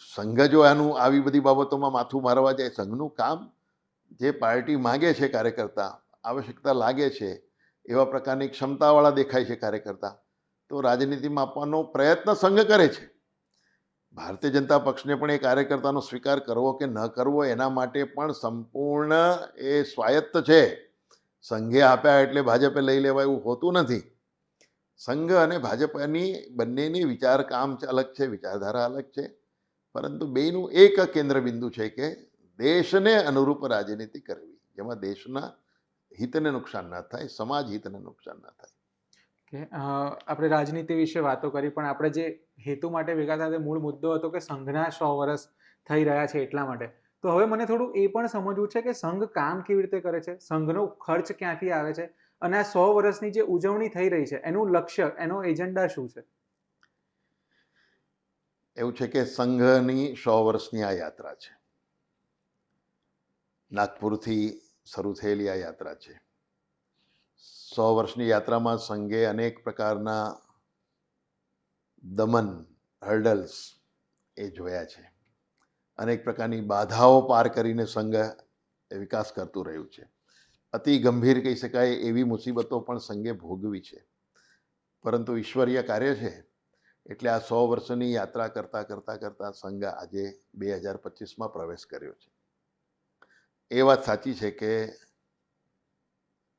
S2: સંઘ જો આવી બધી બાબતોમાં માથું મારવા જાય, સંઘનું કામ જે પાર્ટી માગે છે, કાર્યકર્તા આવશ્યકતા લાગે છે, એવા પ્રકારની ક્ષમતાવાળા દેખાય છે કાર્યકર્તા, તો રાજનીતિમાં આપવાનો પ્રયત્ન સંઘ કરે છે. ભારતીય જનતા પક્ષને પણ એ કાર્યકર્તાનો સ્વીકાર કરવો કે ન કરવો એના માટે પણ સંપૂર્ણ એ સ્વાયત્ત છે. સંઘે આપ્યા એટલે ભાજપે લઈ લેવા એવું હોતું નથી. સંઘ અને ભાજપની બંનેની વિચાર કામ અલગ છે, વિચારધારા અલગ છે, પરંતુ બેનું એક કેન્દ્ર બિંદુ છે કે દેશને અનુરૂપ રાજનીતિ કરવી, જેમાં દેશના હિતને નુકસાન ના થાય, સમાજ હિતને નુકસાન ના થાય.
S1: આપણે રાજનીતિ વિશે વાતો કરી, પણ આપણે જે હેતુ માટે ભેગા થયા મૂળ મુદ્દો હતો કે સંઘના 100 વર્ષ થઈ રહ્યા છે એટલા માટે. તો હવે મને થોડું એ પણ સમજવું છે કે સંઘ કામ કેવી રીતે કરે છે, સંઘનો ખર્ચ ક્યાંથી આવે છે અને આ 100 વર્ષની જે ઉજવણી થઈ રહી છે એનું લક્ષ્ય, એનો એજન્ડા શું છે?
S2: એવું છે કે સંઘની 100 વર્ષની આ યાત્રા છે. નાગપુરથી શરૂ થયેલી આ યાત્રા છે. 100 વર્ષની યાત્રામાં સંઘે અનેક પ્રકારના દમન, હર્ડલ્સ એ જોયા છે. અનેક પ્રકારની બાધાઓ પાર કરીને સંઘ વિકાસ કરતું રહ્યું છે. અતિ ગંભીર કહી શકાય એવી મુસીબતો પણ સંઘે ભોગવી છે. પરંતુ ઈશ્વરીય કાર્ય છે એટલે આ 100 વર્ષની યાત્રા કરતાં સંઘ આજે 2025માં પ્રવેશ કર્યો છે. એ વાત સાચી છે કે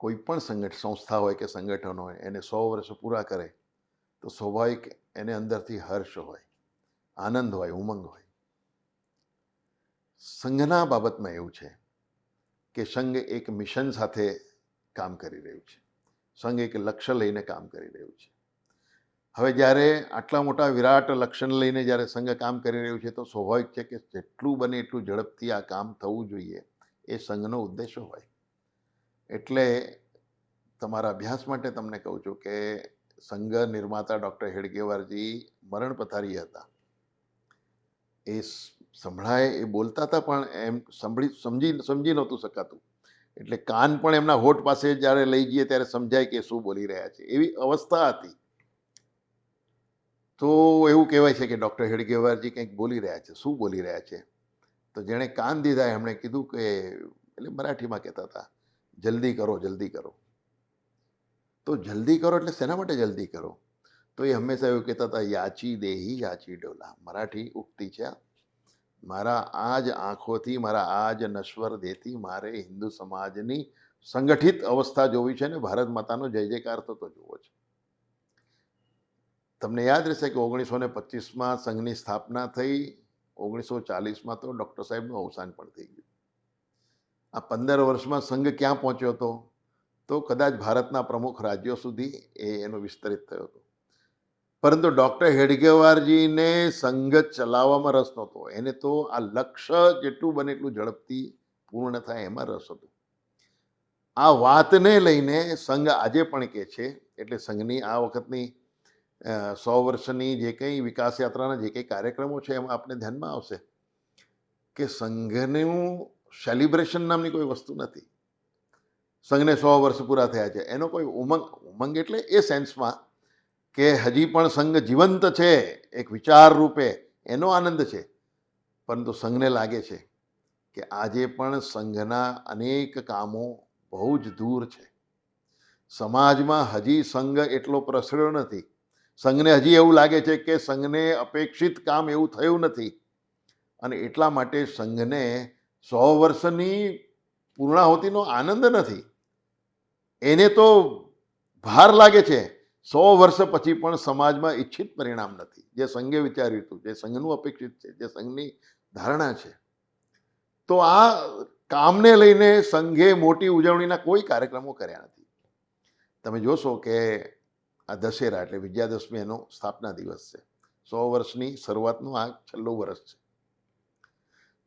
S2: કોઈ પણ સંસ્થા હોય કે સંગઠન હોય એને 100 વર્ષ પૂરા કરે તો સ્વાભાવિક એને અંદરથી હર્ષ હોય, આનંદ હોય, ઉમંગ હોય. સંઘના બાબતમાં એવું છે કે સંઘ એક મિશન સાથે કામ કરી રહ્યું છે. સંઘ એક લક્ષ્ય લઈને કામ કરી રહ્યું છે. હવે જ્યારે આટલા મોટા વિરાટ લક્ષ્યને લઈને જ્યારે સંઘ કામ કરી રહ્યું છે તો સ્વાભાવિક છે કે જેટલું બને એટલું ઝડપથી આ કામ થવું જોઈએ એ સંઘનો ઉદ્દેશ્ય હોય. એટલે તમારા અભ્યાસ માટે તમને કહું છું કે સંઘ નિર્માતા ડૉક્ટર હેડગેવારજી મરણ પથારી હતા. એ સંભળાય, એ બોલતા હતા પણ એમ સમજી નહોતું શકાતું. એટલે કાન પણ એમના હોઠ પાસે જ્યારે લઈ જઈએ ત્યારે સમજાય કે શું બોલી રહ્યા છે, એવી અવસ્થા હતી. તો એવું કહેવાય છે કે ડૉક્ટર હેડગેવારજી કંઈક બોલી રહ્યા છે. શું બોલી રહ્યા છે? તો જેણે કાન દીધા એમણે કીધું કે, એટલે મરાઠીમાં કહેતા હતા, જલ્દી કરો, જલ્દી કરો. તો જલ્દી કરો એટલે શેના માટે જલ્દી કરો? તો એ હંમેશા એવું કહેતા હતા, યાચી દેહી યાચી ડોલા. મરાઠી ઉક્તિ છે. મારા આ જ આંખોથી, મારા આ જ નશ્વર દેહથી મારે હિન્દુ સમાજની સંગઠિત અવસ્થા જોવી છે ને ભારત માતાનો જય જયકાર થતો જોવો છે. તમને યાદ રહેશે કે 1925માં સંઘની સ્થાપના થઈ, 1940માં તો ડૉક્ટર સાહેબનું અવસાન પણ થઈ ગયું. આ 15 વર્ષમાં સંઘ ક્યાં પહોંચ્યો હતો? તો કદાચ ભારતના પ્રમુખ રાજ્યો સુધી એનો વિસ્તરિત થયો હતો. પરંતુ ડૉક્ટર હેડગેવારજીને સંઘ ચલાવવામાં રસ નહોતો. એને તો આ લક્ષ્ય જેટલું બને એટલું ઝડપથી પૂર્ણ થાય એમાં રસ હતો. આ વાતને લઈને સંઘ આજે પણ કહે છે, એટલે સંઘની આ વખતની 100 વર્ષની જે કંઈ વિકાસ યાત્રાના જે કંઈ કાર્યક્રમો છે એમાં આપણે ધ્યાનમાં આવશે કે સંઘનું સેલિબ્રેશન નામની કોઈ વસ્તુ નથી. સંઘને 100 વર્ષ પૂરા થયા છે એનો કોઈ ઉમંગ એટલે એ સેન્સમાં કે હજી પણ સંઘ જીવંત છે એક વિચાર રૂપે, એનો આનંદ છે. પરંતુ સંઘને લાગે છે કે આજે પણ સંઘના અનેક કામો બહુ જ દૂર છે. સમાજમાં હજી સંઘ એટલો પ્રસર્યો નથી. સંઘને હજી એવું લાગે છે કે સંઘને અપેક્ષિત કામ એવું થયું નથી. અને એટલા માટે સંઘને 100 વર્ષની પૂર્ણાહુતિનો આનંદ નથી. એને તો ભાર લાગે છે 100 વર્ષ પછી પણ સમાજમાં ઈચ્છિત પરિણામ નથી. જે સંઘે વિચાર્યું હતું, જે સંઘનું અપેક્ષિત છે, જે સંઘની ધારણા છે. તો આ કામને લઈને સંઘે મોટી ઉજવણીના કોઈ કાર્યક્રમો કર્યા નથી. તમે જોશો કે આ દશેરા એટલે વિજયાદશમી એનો સ્થાપના દિવસ છે. 100 વર્ષની શરૂઆતનું આ છેલ્લું વર્ષ છે.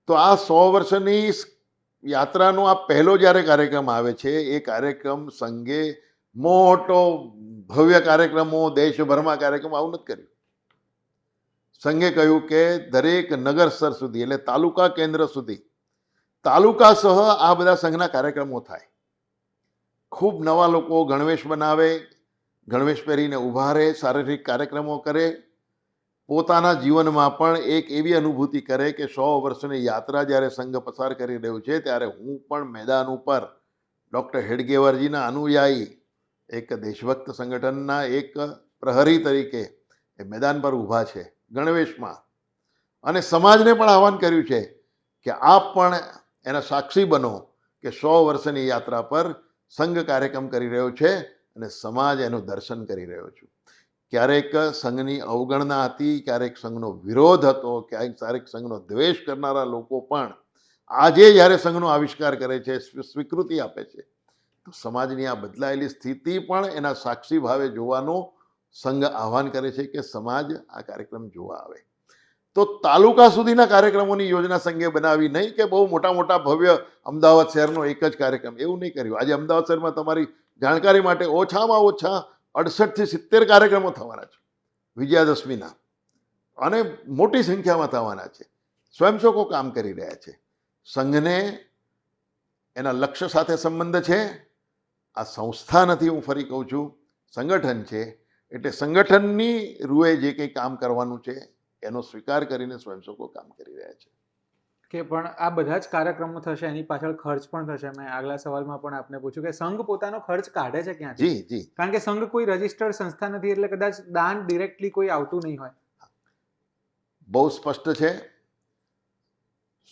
S2: તો આ 100 વર્ષની યાત્રાનો આ પહેલો જ્યારે કાર્યક્રમ આવે છે એ કાર્યક્રમ સંઘે મોટો ભવ્ય કાર્યક્રમો, દેશભરમાં કાર્યક્રમો આવું નથી કર્યું. સંઘે કહ્યું કે દરેક નગર સ્તર સુધી એટલે તાલુકા કેન્દ્ર સુધી, તાલુકા સહ આ બધા સંઘના કાર્યક્રમો થાય. ખૂબ નવા લોકો ગણવેશ બનાવે, ગણવેશ પહેરીને ઊભા રહે, શારીરિક કાર્યક્રમો કરે, પોતાના જીવનમાં પણ એક એવી અનુભૂતિ કરે કે 100 વર્ષની યાત્રા જ્યારે સંઘ પસાર કરી રહ્યું છે ત્યારે હું પણ મેદાન ઉપર ડૉક્ટર હેડગેવારજીના અનુયાયી, એક દેશભક્ત સંગઠનના એક પ્રહરી તરીકે એ મેદાન પર ઊભા છે ગણવેશમાં. અને સમાજને પણ આહવાન કર્યું છે કે આપ પણ એના સાક્ષી બનો કે 100 વર્ષની યાત્રા પર સંઘ કાર્યક્રમ કરી રહ્યો છે અને સમાજ એનું દર્શન કરી રહ્યો છું. ક્યારેક સંઘની અવગણના હતી, ક્યારેક સંઘનો વિરોધ હતો, ક્યારેક સંઘનો દ્વેષ કરનારા લોકો પણ આજે જ્યારે સંઘનો આવિષ્કાર કરે છે, સ્વીકૃતિ આપે છે, તો સમાજની આ બદલાયેલી સ્થિતિ પણ એના સાક્ષી ભાવે જોવાનો સંઘ આહવાન કરે છે કે સમાજ આ કાર્યક્રમ જોવા આવે. તો તાલુકા સુધીના કાર્યક્રમોની યોજના સંઘે બનાવી, નહીં કે બહુ મોટા મોટા ભવ્ય અમદાવાદ શહેરનો એક જ કાર્યક્રમ, એવું નહીં કર્યું. આજે અમદાવાદ શહેરમાં તમારી જાણકારી માટે ઓછામાં ઓછા 68 થી 70 કાર્યક્રમો થવાના છે વિજયાદશમીના, અને મોટી સંખ્યામાં થવાના છે. સ્વયંસેવકો કામ કરી રહ્યા છે. સંઘને એના લક્ષ્ય સાથે સંબંધ છે. આ સંસ્થા નથી, હું ફરી કહું છું, સંગઠન છે. એટલે સંગઠનની રૂએ જે કંઈ કામ કરવાનું છે એનો સ્વીકાર કરીને સ્વયંસેવકો કામ કરી રહ્યા છે.
S1: કે પણ આ બધા જ કાર્યક્રમો થશે એની પાછળ ખર્ચ પણ થશે. મેં આગલા સવાલમાં પણ આપને પૂછ્યું કે સંઘ પોતાનો ખર્ચ કાઢે છે ક્યાંથી?
S2: જી જી
S1: કારણ કે સંઘ કોઈ રજિસ્ટર્ડ સંસ્થા નથી એટલે કદાચ દાન ડિરેક્ટલી કોઈ આવતું નહીં હોય.
S2: બહુ સ્પષ્ટ છે.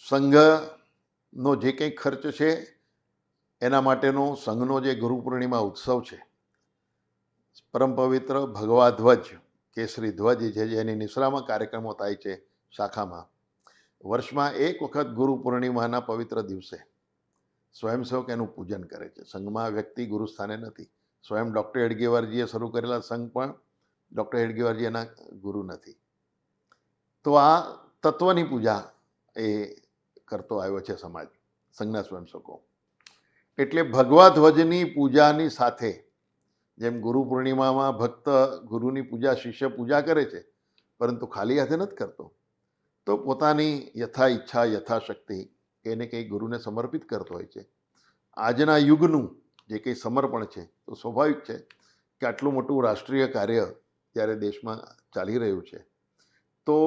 S2: સંઘનો જે કંઈ ખર્ચ છે એના માટેનો સંઘનો જે ગુરુ પૂર્ણિમા ઉત્સવ છે, પરમ પવિત્ર ભગવા ધ્વજ કેસરી ધ્વજ છે જેની નિશ્રામાં કાર્યક્રમો થાય છે શાખામાં, વર્ષમાં એક વખત ગુરુ પૂર્ણિમાના પવિત્ર દિવસે સ્વયંસેવક એનું પૂજન કરે છે. સંઘમાં વ્યક્તિ ગુરુ સ્થાને નથી. સ્વયં ડૉક્ટર હેડગેવારજીએ શરૂ કરેલા સંઘ પણ ડૉક્ટર હેડગેવારજી એના ગુરુ નથી. તો આ તત્વની પૂજા એ કરતો આવ્યો છે સમાજ, સંઘના સ્વયંસેવકો. એટલે ભગવા ધ્વજની પૂજાની સાથે જેમ ગુરુ પૂર્ણિમામાં ભક્ત ગુરુની પૂજા, શિષ્ય પૂજા કરે છે, પરંતુ ખાલી હાથે નથી કરતો, તો પોતાની યથા ઈચ્છા યથાશક્તિ કંઈ ને કંઈ ગુરુને સમર્પિત કરતો હોય છે. આજના યુગનું જે કંઈ સમર્પણ છે, તો સ્વાભાવિક છે કે આટલું મોટું રાષ્ટ્રીય કાર્ય જ્યારે દેશમાં ચાલી રહ્યું છે, તો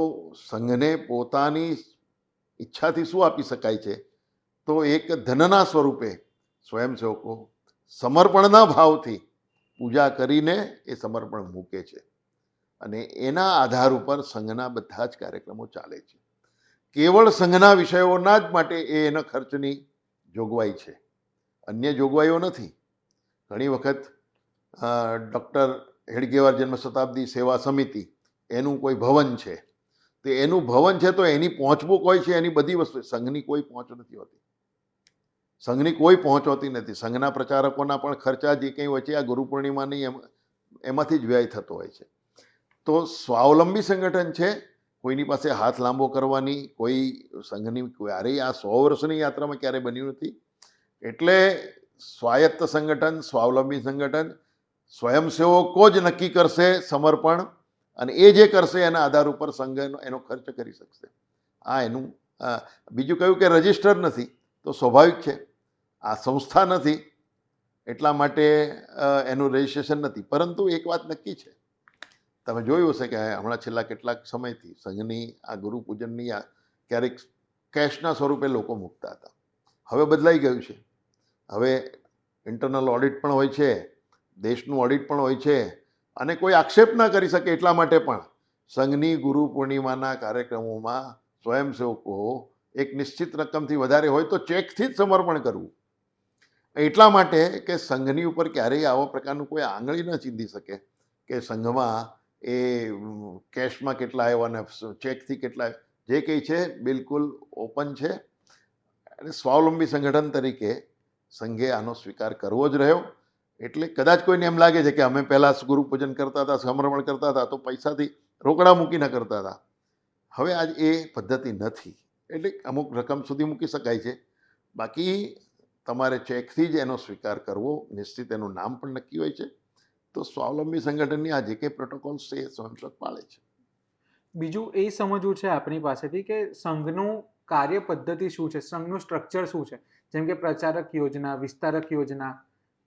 S2: સંઘને પોતાની ઈચ્છાથી શું આપી શકાય છે? તો એક ધનના સ્વરૂપે સ્વયંસેવકો સમર્પણના ભાવથી પૂજા કરીને એ સમર્પણ મૂકે છે અને એના આધાર ઉપર સંઘના બધા જ કાર્યક્રમો ચાલે છે. કેવળ સંઘના વિષયોના જ માટે એના ખર્ચની જોગવાઈ છે, અન્ય જોગવાઈઓ નથી. ઘણી વખત ડૉક્ટર હેડગેવાર જન્મ શતાબ્દી સેવા સમિતિ એનું કોઈ ભવન છે, તો એનું ભવન છે તો એની પહોંચબુક હોય છે, એની બધી વસ્તુ. સંઘની કોઈ પહોંચ નથી હોતી, સંઘની કોઈ પહોંચ હોતી નથી. સંઘના પ્રચારકોના પણ ખર્ચા જે કંઈ હોય છે આ ગુરુ પૂર્ણિમાની એમાંથી જ વ્યય થતો હોય છે. તો સ્વાવલંબી સંગઠન છે, કોઈની પાસે હાથ લાંબો કરવાની કોઈ સંઘની ક્યારેય આ 100 વર્ષની યાત્રામાં ક્યારેય બન્યું નથી. એટલે સ્વાયત્ત સંગઠન, સ્વાવલંબી સંગઠન, સ્વયંસેવકો જ નક્કી કરશે સમર્પણ, અને એ જે કરશે એના આધાર ઉપર સંઘ એનો ખર્ચ કરી શકશે. આ એનું બીજું કહ્યું કે રજિસ્ટર નથી, તો સ્વાભાવિક છે, આ સંસ્થા નથી એટલા માટે એનું રજિસ્ટ્રેશન નથી. પરંતુ એક વાત નક્કી છે, તમે જોયું હશે કે હમણાં છેલ્લા કેટલાક સમયથી સંઘની આ ગુરુ પૂજનની ક્યારેક કેશના સ્વરૂપે લોકો મૂકતા હતા. હવે બદલાઈ ગયું છે. હવે ઇન્ટરનલ ઓડિટ પણ હોય છે, દેશનું ઓડિટ પણ હોય છે, અને કોઈ આક્ષેપ ન કરી શકે એટલા માટે પણ સંઘની ગુરુ પૂર્ણિમાના કાર્યક્રમોમાં સ્વયંસેવકો એક નિશ્ચિત રકમથી વધારે હોય તો ચેકથી જ સમર્પણ કરવું. એટલા માટે કે સંઘની ઉપર ક્યારેય આવા પ્રકારનું કોઈ આંગળી ન ચીંધી શકે કે સંઘમાં એ કેશમાં કેટલા આવ્યા અને ચેકથી કેટલા. જે કંઈ છે બિલકુલ ઓપન છે, અને સ્વાવલંબી સંગઠન તરીકે સંઘે આનો સ્વીકાર કરવો જ રહ્યો. એટલે કદાચ કોઈને એમ લાગે છે કે અમે પહેલાં ગુરુ પૂજન કરતા હતા, સમર્પણ કરતા હતા, તો પૈસાથી રોકડા મૂકીને કરતા હતા. હવે આજ એ પદ્ધતિ નથી. એટલે અમુક રકમ સુધી મૂકી શકાય છે, બાકી તમારે ચેકથી જ એનો સ્વીકાર કરવો, નિશ્ચિત એનું નામ પણ નક્કી હોય છે. તો સ્વાવલંબી સંગઠનની આ જે કંઈ પ્રોટોકોલ્સ છે એ સ્વયંસેવક પાળે છે.
S1: બીજું એ સમજવું છે આપણી પાસેથી કે સંઘનું કાર્ય પદ્ધતિ શું છે, સંઘનું સ્ટ્રક્ચર શું છે. જેમ કે પ્રચારક યોજના, વિસ્તારક યોજના,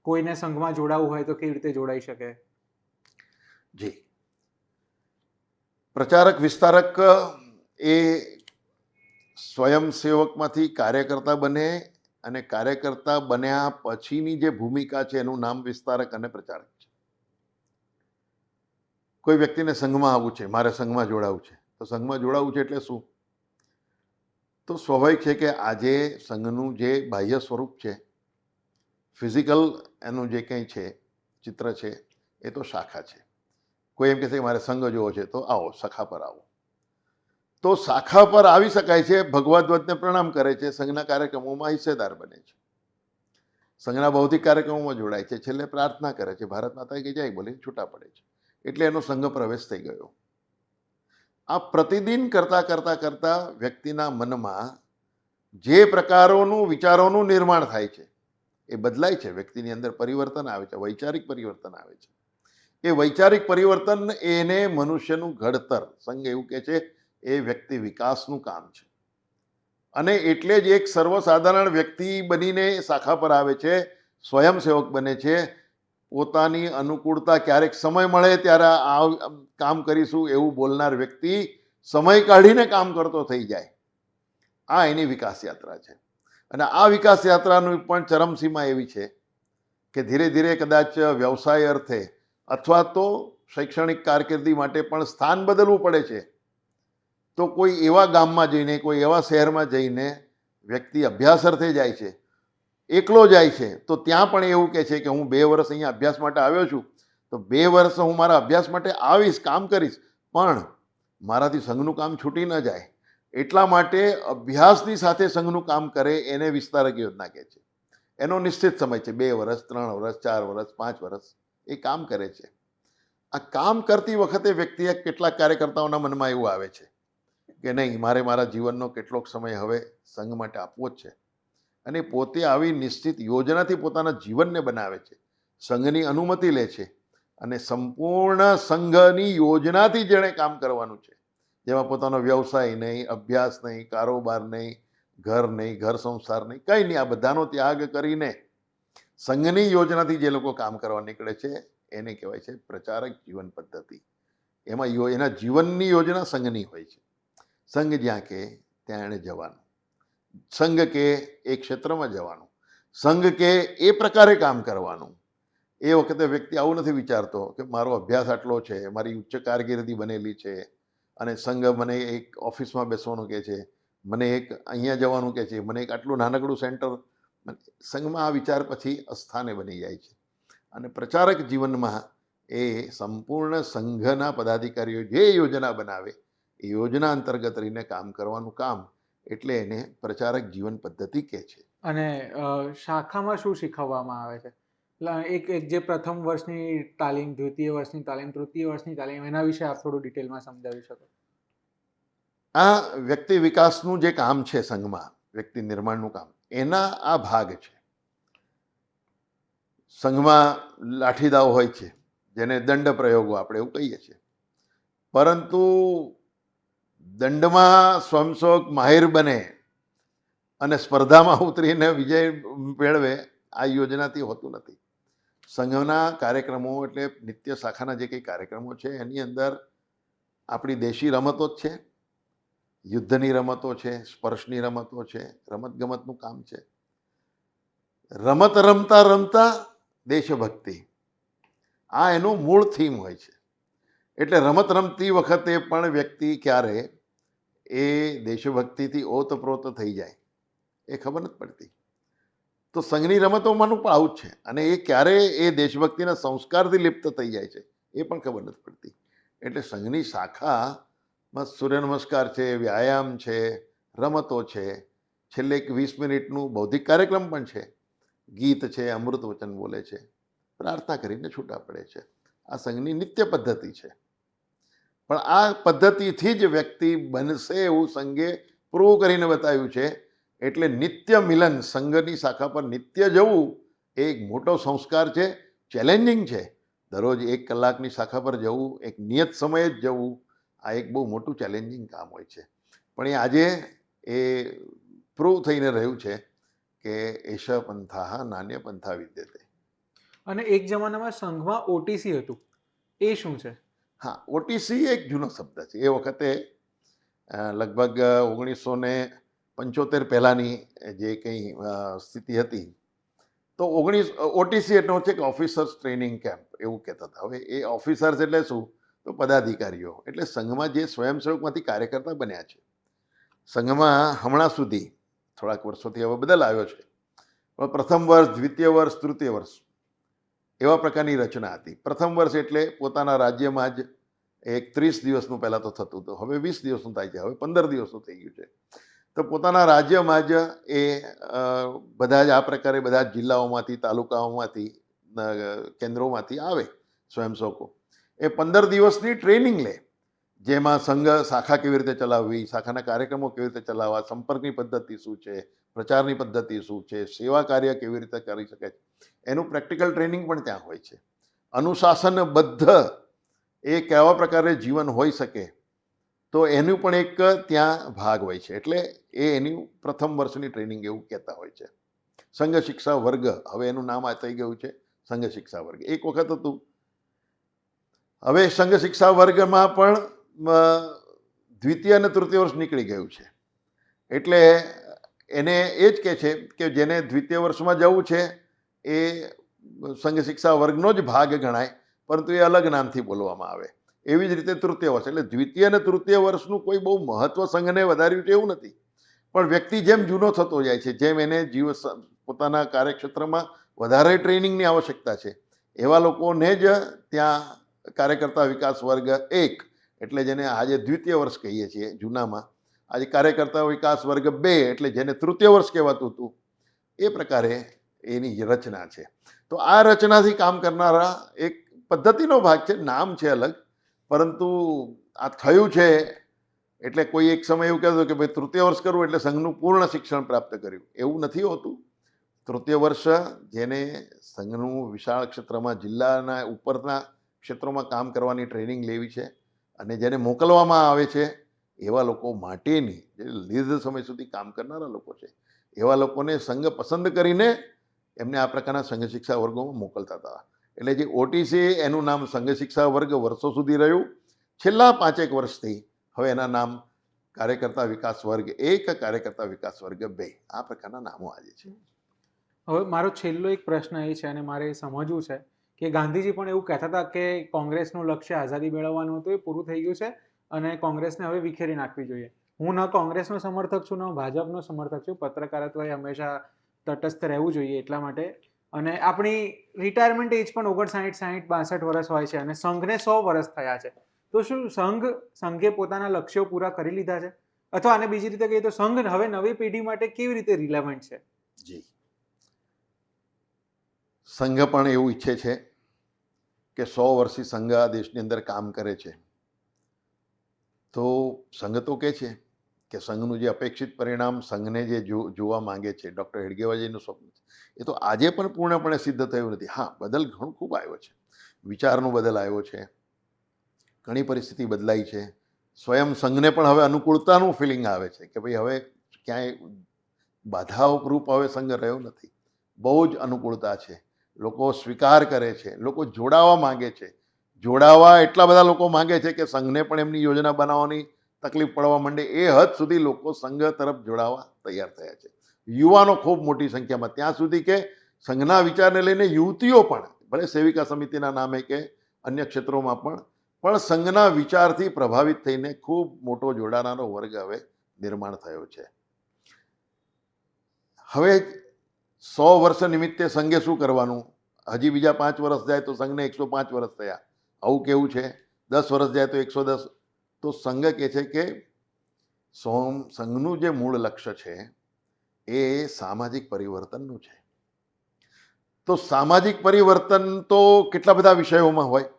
S1: કોઈને સંઘમાં જોડાવવું હોય તો કેવી રીતે જોડાઈ શકે?
S2: જી, પ્રચારક વિસ્તારક એ સ્વયંસેવકમાંથી કાર્યકર્તા બને, અને કાર્યકર્તા બન્યા પછીની જે ભૂમિકા છે એનું નામ વિસ્તારક અને પ્રચારક છે. કોઈ વ્યક્તિને સંઘમાં આવવું છે, મારે સંઘમાં જોડાવું છે, તો સંઘમાં જોડાવું છે એટલે શું? તો સ્વાભાવિક છે કે આજે સંઘનું જે બાહ્ય સ્વરૂપ છે, ફિઝિકલ એનું જે કંઈ છે ચિત્ર છે, એ તો શાખા છે. કોઈ એમ કહેશે કે મારે સંઘ જોવો છે, તો આવો શાખા પર આવો. તો શાખા પર આવી શકાય છે, ભગવા ધ્વજને પ્રણામ કરે છે, સંઘના કાર્યક્રમોમાં હિસ્સેદાર બને છે, સંઘના ભૌતિક કાર્યક્રમોમાં જોડાય છે, છેલ્લે પ્રાર્થના કરે છે, ભારત માતા કી જય બોલીને છૂટા પડે છે. એટલે એનો સંઘ પ્રવેશ થઈ ગયો. આ પ્રતિદિન કરતાં કરતાં કરતાં વ્યક્તિના મનમાં જે પ્રકારોનું વિચારોનું નિર્માણ થાય છે એ બદલાય છે. વ્યક્તિની અંદર પરિવર્તન આવે છે, વૈચારિક પરિવર્તન આવે છે. એ વૈચારિક પરિવર્તન એને મનુષ્યનું ઘડતર, સંઘ એવું કહે છે, એ વ્યક્તિ વિકાસનું કામ છે. અને એટલે જ એક સર્વસાધારણ વ્યક્તિ બનીને શાખા પર આવે છે, સ્વયંસેવક બને છે. પોતાની અનુકૂળતા ક્યારેક સમય મળે ત્યારે આ કામ કરીશું એવું બોલનાર વ્યક્તિ સમય કાઢીને કામ કરતો થઈ જાય. આ એની વિકાસ યાત્રા છે. અને આ વિકાસ યાત્રાનું પણ ચરમસીમા એવી છે કે ધીરે ધીરે કદાચ વ્યવસાય અર્થે અથવા તો શૈક્ષણિક કારકિર્દી માટે પણ સ્થાન બદલવું પડે છે. તો કોઈ એવા ગામમાં જઈને, કોઈ એવા શહેરમાં જઈને વ્યક્તિ અભ્યાસ અર્થે જાય છે, એકલો જાય છે, તો ત્યાં પણ એવું કહે છે કે હું 2 વર્ષ અહીંયા અભ્યાસ માટે આવ્યો છું, તો 2 વર્ષ હું મારા અભ્યાસ માટે આવીશ, કામ કરીશ, પણ મારાથી સંઘનું કામ છૂટી ન જાય એટલા માટે અભ્યાસની સાથે સંઘનું કામ કરે એને વિસ્તારક યોજના કહે છે. એનો નિશ્ચિત સમય છે, 2 વર્ષ, 3 વર્ષ, 4 વર્ષ, 5 વર્ષ એ કામ કરે છે. આ કામ કરતી વખતે વ્યક્તિએ કેટલાક કાર્યકર્તાઓના મનમાં એવું આવે છે કે નહીં, મારે મારા જીવનનો કેટલોક સમય હવે સંઘ માટે આપવો જ છે. અને પોતે આવી નિશ્ચિત યોજનાથી પોતાના જીવનને બનાવે છે, સંઘની અનુમતિ લે છે અને સંપૂર્ણ સંઘની યોજનાથી જેણે કામ કરવાનું છે, જેમાં પોતાનો વ્યવસાય નહીં, અભ્યાસ નહીં, કારોબાર નહીં, ઘર નહીં, ઘર સંસાર નહીં, કંઈ નહીં, આ બધાનો ત્યાગ કરીને સંઘની યોજનાથી જે લોકો કામ કરવા નીકળે છે એને કહેવાય છે પ્રચારક જીવન પદ્ધતિ. એમાં એના જીવનની યોજના સંઘની હોય છે. સંઘ જ્યાં કે ત્યાં એણે જવાનું, સંઘ કે એ ક્ષેત્રમાં જવાનું, સંઘ કે એ પ્રકારે કામ કરવાનું. એ વખતે વ્યક્તિ આવું નથી વિચારતો કે મારો અભ્યાસ આટલો છે, મારી ઉચ્ચ કારકિર્દી બનેલી છે અને સંઘ મને એક ઓફિસમાં બેસવાનું કહે છે, મને એક અહીંયા જવાનું કહે છે, મને એક આટલું નાનકડું સેન્ટર. સંઘમાં આ વિચાર પછી અસ્થાને બની જાય છે. અને પ્રચારક જીવનમાં એ સંપૂર્ણ સંઘના પદાધિકારીઓ જે યોજના બનાવે એ યોજના અંતર્ગત રહીને કામ કરવાનું કામ, એટલે એને પ્રચારક જીવન પદ્ધતિ કહે છે.
S1: અને શાખામાં શું શીખવવામાં આવે છે? એક જે પ્રથમ વર્ષની તાલીમ, દ્વિતીય વર્ષની તાલીમ, તૃતીય વર્ષની તાલીમ, એના વિશે આપ થોડું ડિટેલમાં સમજાવી શકો?
S2: આ વ્યક્તિ વિકાસનું જે કામ છે સંઘમાં, વ્યક્તિ નિર્માણનું કામ, એના આ ભાગ છે. સંઘમાં લાઠીદાવ હોય છે, જેને દંડ પ્રયોગો આપણે એવું કહીએ છીએ, પરંતુ દંડમાં સ્વયંસેવક માહિર બને અને સ્પર્ધામાં ઉતરીને વિજય મેળવે આ યોજનાથી હોતું નથી. સંઘના કાર્યક્રમો એટલે નિત્ય શાખાના જે કંઈ કાર્યક્રમો છે એની અંદર આપણી દેશી રમતો જ છે, યુદ્ધની રમતો છે, સ્પર્શની રમતો છે, રમતગમતનું કામ છે. રમત રમતા રમતા દેશભક્તિ, આ એનો મૂળ થીમ હોય છે. એટલે રમત રમતી વખતે પણ વ્યક્તિ ક્યારે એ દેશભક્તિથી ઓતપ્રોત થઈ જાય એ ખબર નથી પડતી. તો સંઘની રમતોમાંનું પણ આવું જ છે. અને એ ક્યારે એ દેશભક્તિના સંસ્કારથી લિપ્ત થઈ જાય છે એ પણ ખબર નથી પડતી. એટલે સંઘની શાખામાં સૂર્ય નમસ્કાર છે, વ્યાયામ છે, રમતો છે, છેલ્લે એક 20 મિનિટનું બૌદ્ધિક કાર્યક્રમ પણ છે, ગીત છે, અમૃત વચન બોલે છે, પ્રાર્થના કરીને છૂટા પડે છે. આ સંઘની નિત્ય પદ્ધતિ છે. પણ આ પદ્ધતિથી જ વ્યક્તિ બનશે એવું સંઘે પ્રૂવ કરીને બતાવ્યું છે. એટલે નિત્ય મિલન, સંઘની શાખા પર નિત્ય જવું એ એક મોટો સંસ્કાર છે. ચેલેન્જિંગ છે. દરરોજ 1 કલાકની શાખા પર જવું, એક નિયત સમયે જ જવું, આ એક બહુ મોટું ચેલેન્જિંગ કામ હોય છે. પણ એ આજે એ પ્રૂવ થઈને રહ્યું છે કે એશ પંથા નાન્ય પંથા વિદ્યતે.
S1: અને એક જમાનામાં સંઘમાં ઓટીસી હતું, એ શું છે?
S2: હા, ઓટીસી એક જૂનો શબ્દ છે. એ વખતે લગભગ 1975 પહેલાંની જે કંઈ સ્થિતિ હતી, તો ઓટીસી એટલો છે કે ઓફિસર્સ ટ્રેનિંગ કેમ્પ એવું કહેતા હતા. હવે એ ઓફિસર્સ એટલે શું? તો પદાધિકારીઓ. એટલે સંઘમાં જે સ્વયંસેવકમાંથી કાર્યકર્તા બન્યા છે. સંઘમાં હમણાં સુધી થોડાક વર્ષોથી હવે બદલ આવ્યો છે, પણ પ્રથમ વર્ષ, દ્વિતીય વર્ષ, તૃતીય વર્ષ એવા પ્રકારની રચના હતી. પ્રથમ વર્ષ એટલે પોતાના રાજ્યમાં જ એક 30 દિવસનું પહેલાં તો થતું હતું, હવે 20 દિવસનું થાય છે, હવે 15 દિવસનું થઈ ગયું છે. તો પોતાના રાજ્યમાં જ એ બધા જ આ પ્રકારે બધા જ જિલ્લાઓમાંથી, તાલુકાઓમાંથી, કેન્દ્રોમાંથી આવે સ્વયંસેવકો. એ 15 દિવસની ટ્રેનિંગ લે, જેમાં સંઘ શાખા કેવી રીતે ચલાવવી, શાખાના કાર્યક્રમો કેવી રીતે ચલાવવા, સંપર્કની પદ્ધતિ શું છે, પ્રચારની પદ્ધતિ શું છે, સેવા કાર્ય કેવી રીતે કરી શકે છે, એનું પ્રેક્ટિકલ ટ્રેનિંગ પણ ત્યાં હોય છે. અનુશાસનબદ્ધ એ કેવા પ્રકારે જીવન હોઈ શકે તો એનું પણ એક ત્યાં ભાગ હોય છે. એટલે એ એની પ્રથમ વર્ષની ટ્રેનિંગ એવું કહેતા હોય છે. સંઘ શિક્ષા વર્ગ, હવે એનું નામ આ થઈ ગયું છે સંઘ શિક્ષા વર્ગ. એક વખત હતું. હવે સંઘ શિક્ષા વર્ગમાં પણ દ્વિતીય અને તૃતીય વર્ષ નીકળી ગયું છે. એટલે એને એ જ કહે છે કે જેને દ્વિતીય વર્ષમાં જવું છે એ સંઘ શિક્ષા વર્ગનો જ ભાગ ગણાય, પરંતુ એ અલગ નામથી બોલવામાં આવે. એવી જ રીતે તૃતીય વર્ષ, એટલે દ્વિતીય અને તૃતીય વર્ષનું કોઈ બહુ મહત્વ સંઘને વધાર્યું છે એવું નથી, પણ વ્યક્તિ જેમ જૂનો થતો જાય છે, જેમ એને પોતાના કાર્યક્ષેત્રમાં વધારે ટ્રેનિંગની આવશ્યકતા છે, એવા લોકોને જ ત્યાં કાર્યકર્તા વિકાસ વર્ગ 1 એટલે જેને આજે દ્વિતીય વર્ષ કહીએ છીએ જૂનામાં, આજે કાર્યકર્તા વિકાસ વર્ગ 2 એટલે જેને તૃતીય વર્ષ કહેવાતું હતું, એ પ્રકારે એની રચના છે. તો આ રચનાથી કામ કરનારા એક પદ્ધતિનો ભાગ છે, નામ છે અલગ, પરંતુ આ થયું છે એટલે કોઈ એક સમય એવું કહેતું કે ભાઈ તૃતીય વર્ષ કરવું એટલે સંઘનું પૂર્ણ શિક્ષણ પ્રાપ્ત કર્યું, એવું નથી હોતું. તૃતીય વર્ષ જેને સંઘનું વિશાળ ક્ષેત્રમાં જિલ્લાના ઉપરના ક્ષેત્રોમાં કામ કરવાની ટ્રેનિંગ લેવી છે અને જેને મોકલવામાં આવે છે એવા લોકો માટેની, જે દીર્ઘ સમય સુધી કામ કરનારા લોકો છે એવા લોકોને સંઘ પસંદ કરીને એમને આ પ્રકારના સંઘ શિક્ષા વર્ગોમાં મોકલતા હતા. એટલે જે ઓટીસી એનું નામ સંઘ શિક્ષા વર્ગ વર્ષો સુધી રહ્યું. છેલ્લા 5 વર્ષથી હવે એના નામ કાર્યકર્તા વિકાસ વર્ગ 1, કાર્યકર્તા વિકાસ વર્ગ 2 આ પ્રકારના નામો આજે છે.
S1: હવે મારો છેલ્લો એક પ્રશ્ન એ છે અને મારે એ સમજવું છે કે ગાંધીજી પણ એવું કહેતા હતા કે કોંગ્રેસનું લક્ષ્ય આઝાદી મેળવવાનું હતું, એ પૂરું થઈ ગયું છે અને કોંગ્રેસને હવે વિખેરી નાખવી જોઈએ. હું ન કોંગ્રેસનો સમર્થક છું, ન ભાજપનો સમર્થક છું. પત્રકારત્વએ હંમેશા તટસ્થ રહેવું જોઈએ એટલા માટે. અને આપણી રિટાયરમેન્ટ એજ પણ 59, 60, 62 વર્ષ હોય છે અને સંઘને 100 વર્ષ થયા છે. તો શું સંઘે પોતાના લક્ષ્યો પૂરા કરી લીધા છે? અથવા આને બીજી રીતે કહીએ તો સંઘ હવે નવી પેઢી માટે કેવી રીતે રિલેવન્ટ છે?
S2: જી, સંઘ પણ એવું ઈચ્છે છે કે 100 વર્ષથી સંઘ આ દેશની અંદર કામ કરે છે. તો સંઘ તો કહે છે કે સંઘનું જે અપેક્ષિત પરિણામ સંઘને જે જોવા માંગે છે, ડૉક્ટર હેડગેવારજીનું સ્વપ્ન છે, એ તો આજે પણ પૂર્ણપણે સિદ્ધ થયું નથી. હા, બદલ ઘણું ખૂબ આવ્યો છે, વિચારનો બદલ આવ્યો છે, ઘણી પરિસ્થિતિ બદલાઈ છે. સ્વયં સંઘને પણ હવે અનુકૂળતાનું ફિલિંગ આવે છે કે ભાઈ હવે ક્યાંય બાધાઓ રૂપ હવે સંઘ રહ્યો નથી, બહુ જ અનુકૂળતા છે, લોકો સ્વીકાર કરે છે, લોકો જોડાવા માંગે છે. જોડાવા એટલા બધા લોકો માંગે છે કે સંઘને પણ એમની યોજના બનાવવાની તકલીફ પડવા માંડે, એ હદ સુધી લોકો સંઘ તરફ જોડાવા તૈયાર થયા છે. યુવાનો ખૂબ મોટી સંખ્યામાં, ત્યાં સુધી કે સંઘના વિચારને લઈને યુવતીઓ પણ, ભલે સેવિકા સમિતિના નામે કે અન્ય ક્ષેત્રોમાં પણ સંઘના વિચારથી પ્રભાવિત થઈને ખૂબ મોટો જોડાનારો વર્ગ હવે નિર્માણ થયો છે. હવે 100 વર્ષ નિમિત્તે સંઘે શું કરવાનું? હજી બીજા 5 વર્ષ જાય તો સંઘને 105 વર્ષ થયા, આવું કેવું છે. 10 વર્ષ જાય તો 110. તો સંઘ કહે છે કે સંઘનું જે મૂળ લક્ષ્ય છે એ સામાજિક પરિવર્તનનું છે. તો સામાજિક પરિવર્તન તો કેટલા બધા વિષયોમાં હોય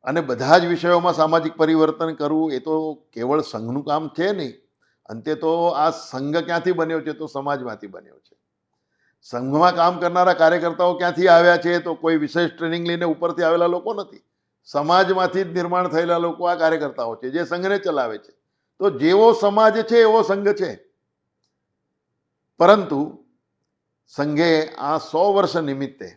S2: અને બધા જ વિષયોમાં સામાજિક પરિવર્તન કરવું એ તો કેવળ સંઘનું કામ છે નહીં. અંતે તો આ સંઘ ક્યાંથી બન્યો છે? તો સમાજમાંથી બન્યો છે. સંઘમાં કામ કરનારા કાર્યકર્તાઓ ક્યાંથી આવ્યા છે? તો કોઈ વિશેષ ટ્રેનિંગ લઈને ઉપરથી આવેલા લોકો નથી, સમાજમાંથી જ નિર્માણ થયેલા લોકો આ કાર્યકર્તાઓ છે જે સંઘને ચલાવે છે. તો જેવો સમાજ છે એવો સંઘ છે. પરંતુ સંઘે આ 100 વર્ષ નિમિત્તે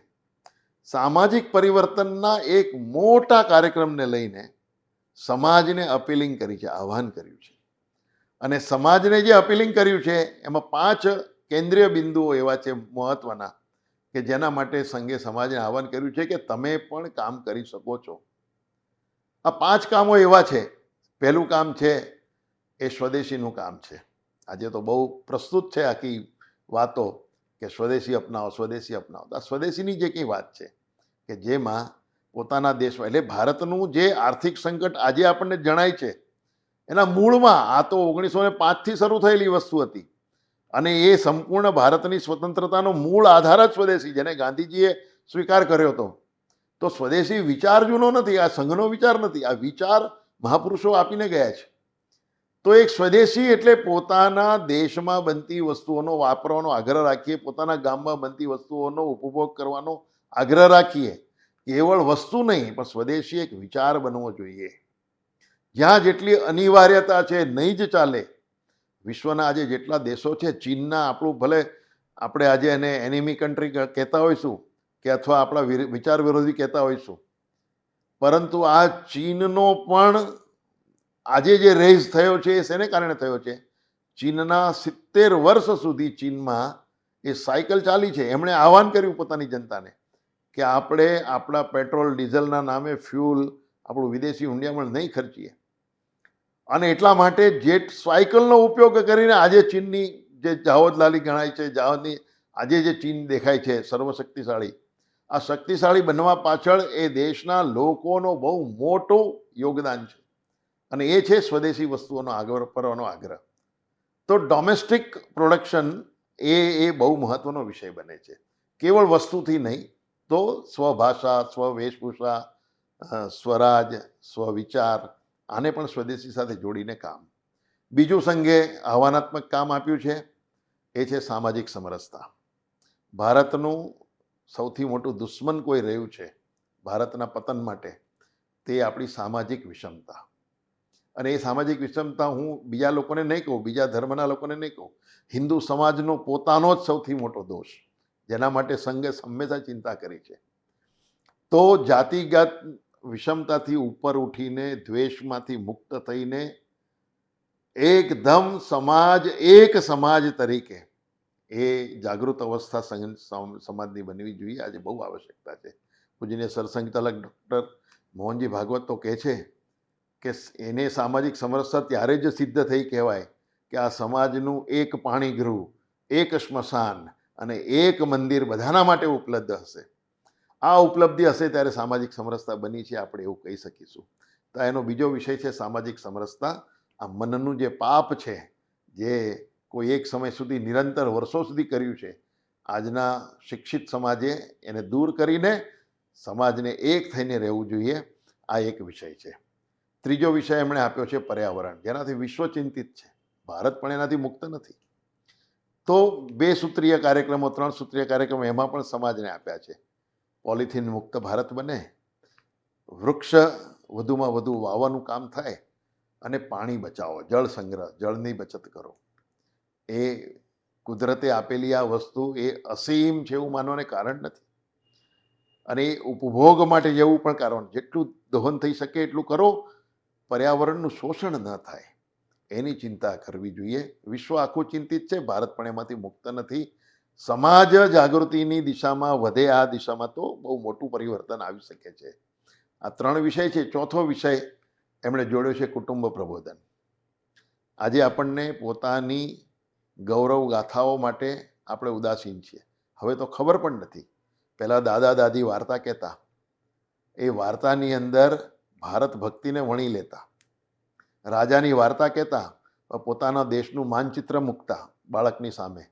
S2: સામાજિક પરિવર્તનના એક મોટા કાર્યક્રમને લઈને સમાજને અપીલિંગ કરી છે, આહ્વાન કર્યું છે. અને સમાજને જે અપીલિંગ કર્યું છે એમાં 5 કેન્દ્રીય બિંદુઓ એવા છે મહત્વના કે જેના માટે સંઘે સમાજને આહ્વાન કર્યું છે કે તમે પણ કામ કરી શકો છો. આ 5 કામો એવા છે. પહેલું કામ છે એ સ્વદેશીનું કામ છે. આજે તો બહુ પ્રસ્તુત છે આખી વાતો કે સ્વદેશી અપનાવો, સ્વદેશી અપનાવો. આ સ્વદેશીની જે કંઈ વાત છે કે જેમાં પોતાના દેશમાં, એટલે ભારતનું જે આર્થિક સંકટ આજે આપણને જણાય છે એના મૂળમાં આ તો 1905થી શરૂ થયેલી વસ્તુ હતી અને એ સંપૂર્ણ ભારતની સ્વતંત્રતાનો મૂળ આધાર જ સ્વદેશી, જેને ગાંધીજીએ સ્વીકાર કર્યો હતો. તો સ્વદેશી વિચાર જૂનો નથી, આ સંઘનો વિચાર નથી, આ વિચાર મહાપુરુષો આપીને ગયા છે. તો એક સ્વદેશી એટલે પોતાના દેશમાં બનતી વસ્તુઓનો વાપરવાનો આગ્રહ રાખીએ, પોતાના ગામમાં બનતી વસ્તુઓનો ઉપભોગ કરવાનો આગ્રહ રાખીએ. કેવળ વસ્તુ નહીં પણ સ્વદેશી એક વિચાર બનવો જોઈએ. જ્યાં જેટલી અનિવાર્યતા છે નહીં જ ચાલે. વિશ્વના આજે જેટલા દેશો છે, ચીનના, આપણું ભલે આપણે આજે એને એનિમી કન્ટ્રી કહેતા હોઈશું કે અથવા આપણા વિચાર વિરોધી કહેતા હોઈશું, પરંતુ આ ચીનનો પણ આજે જે રેઝ થયો છે એ શેને કારણે થયો છે? ચીનના 70 વર્ષ સુધી ચીનમાં એ સાયકલ ચાલી છે. એમણે આહવાન કર્યું પોતાની જનતાને કે આપણે આપણા પેટ્રોલ ડીઝલના નામે ફ્યુલ આપણું વિદેશી હુંડિયામણ નહીં ખર્ચીએ, અને એટલા માટે જેટ સાયકલનો ઉપયોગ કરીને આજે ચીનની જે જાહોદલાલી ગણાય છે, જાહોદની આજે જે ચીન દેખાય છે સર્વશક્તિશાળી, આ શક્તિશાળી બનવા પાછળ એ દેશના લોકોનો બહુ મોટું યોગદાન છે, અને એ છે સ્વદેશી વસ્તુઓનો આગળ કરવાનો આગ્રહ. તો ડોમેસ્ટિક પ્રોડક્શન એ બહુ મહત્વનો વિષય બને છે. કેવળ વસ્તુથી નહીં, તો સ્વભાષા, સ્વવેશભૂષા, સ્વરાજ, સ્વવિચાર, આને પણ સ્વદેશી સાથે જોડીને કામ. બીજું સંઘે આહ્વાનાત્મક કામ આપ્યું છે એ છે સામાજિક સમરસતા. ભારતનું સૌથી મોટું દુશ્મન કોઈ રહ્યું છે ભારતના પતન માટે, તે આપણી સામાજિક વિષમતા. અને એ સામાજિક વિષમતા હું બીજા લોકોને નહીં કહું, બીજા ધર્મના લોકોને નહીં કહું, હિન્દુ સમાજનો પોતાનો જ સૌથી મોટો દોષ, જેના માટે સંઘે હંમેશા ચિંતા કરી છે. તો જાતિગત વિષમતાથી ઉપર ઉઠીને, દ્વેષમાંથી મુક્ત થઈને એકદમ એક સમાજ તરીકે એ જાગૃત અવસ્થા સમાજની બનવી જોઈએ. આજે બહુ આવશ્યકતા છે. પૂજનીય સરસંઘ ચાલક ડૉક્ટર મોહનજી ભાગવત તો કહે છે કે એને સામાજિક સમરસતા ત્યારે જ સિદ્ધ થઈ કહેવાય કે આ સમાજનું એક પાણીગૃહ, એક સ્મશાન અને એક મંદિર બધાના માટે ઉપલબ્ધ હશે. આ ઉપલબ્ધિ હશે ત્યારે સામાજિક સમરસતા બની છે, આપણે એવું કહી શકીશું. તો એનો બીજો વિષય છે સામાજિક સમરસતા. આ મનનું જે પાપ છે, જે કોઈ એક સમય સુધી નિરંતર વર્ષો સુધી કર્યું છે, આજના શિક્ષિત સમાજે એને દૂર કરીને સમાજને એક થઈને રહેવું જોઈએ. આ એક વિષય છે. ત્રીજો વિષય એમણે આપ્યો છે પર્યાવરણ, જેનાથી વિશ્વ ચિંતિત છે. ભારત પણ એનાથી મુક્ત નથી. તો 2 સૂત્રીય કાર્યક્રમો, 3 સૂત્રીય કાર્યક્રમો એમાં પણ સમાજને આપ્યા છે. પોલિથીન મુક્ત ભારત બને, વૃક્ષ વધુમાં વધુ વાવવાનું કામ થાય, અને પાણી બચાવો, જળ સંગ્રહ, જળની બચત કરો. એ કુદરતે આપેલી આ વસ્તુ એ અસીમ છે એવું માનવાને કારણ નથી, અને એ ઉપભોગ માટે જેવું પણ કારણ. જેટલું દહન થઈ શકે એટલું કરો, પર્યાવરણનું શોષણ ન થાય એની ચિંતા કરવી જોઈએ. વિશ્વ આખું ચિંતિત છે, ભારત પણ એમાંથી મુક્ત નથી. સમાજ જાગૃતિની દિશામાં વધે, આ દિશામાં તો બહુ મોટું પરિવર્તન આવી શકે છે. આ 3 વિષય છે. ચોથો વિષય એમણે જોડ્યો છે કુટુંબ પ્રબોધન. આજે આપણને પોતાની ગૌરવ ગાથાઓ માટે આપણે ઉદાસીન છીએ. હવે તો ખબર પણ નથી. પહેલાં દાદા દાદી વાર્તા કહેતા, એ વાર્તાની અંદર ભારત ભક્તિને વણી લેતા. રાજાની વાર્તા કહેતા, પોતાના દેશનું માનચિત્ર મૂકતા બાળકની સામે.